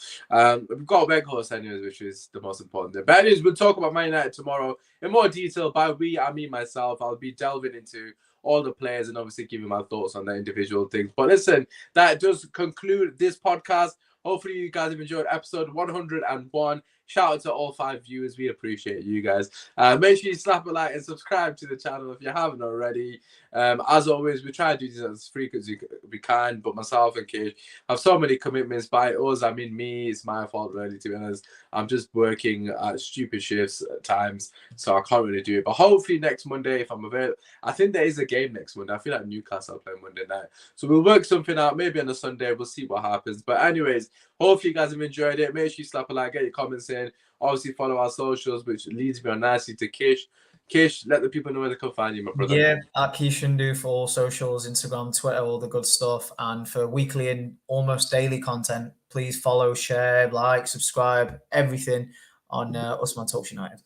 we've got a Weghorst anyways, which is the most important thing. But anyways, we'll talk about Man United tomorrow in more detail. By we, I mean myself. I'll be delving into all the players and obviously giving my thoughts on their individual things. But listen, that does conclude this podcast. Hopefully you guys have enjoyed episode 101. Shout out to all 5 viewers. We appreciate you guys. Make sure you slap a like and subscribe to the channel if you haven't already. As always, we try to do this as frequently as we can, but myself and Kate have so many commitments. By us, I mean me. It's my fault, really, to be honest. I'm just working at stupid shifts at times, so I can't really do it. But hopefully next Monday, if I'm available, I think there is a game next Monday. I feel like Newcastle are playing Monday night. So we'll work something out, maybe on a Sunday. We'll see what happens. But anyways, hopefully you guys have enjoyed it. Make sure you slap a like, get your comments in. Obviously, follow our socials, which leads me on nicely to Kish. Kish, let the people know where they can find you, my brother. Yeah, at Keishandu for all socials, Instagram, Twitter, all the good stuff. And for weekly and almost daily content, please follow, share, like, subscribe, everything on Usman Talks United.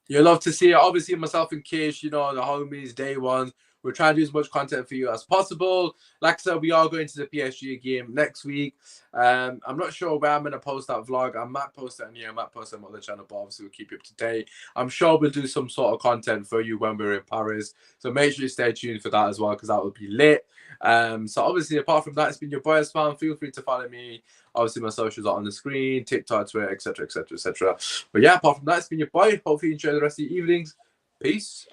You'll love to see it. Obviously, myself and Kish, you know, the homies, day one. We're trying to do as much content for you as possible. Like I said, we are going to the PSG game next week. I'm not sure where I'm going to post that vlog. I might post it on here. I might post it on the channel, but obviously we'll keep you up to date. I'm sure we'll do some sort of content for you when we're in Paris. So make sure you stay tuned for that as well, because that will be lit. So obviously, apart from that, it's been your boy Usman. Feel free to follow me. Obviously, my socials are on the screen, TikTok, Twitter, etc., etc., etc. But yeah, apart from that, it's been your boy. Hopefully you enjoy the rest of your evenings. Peace.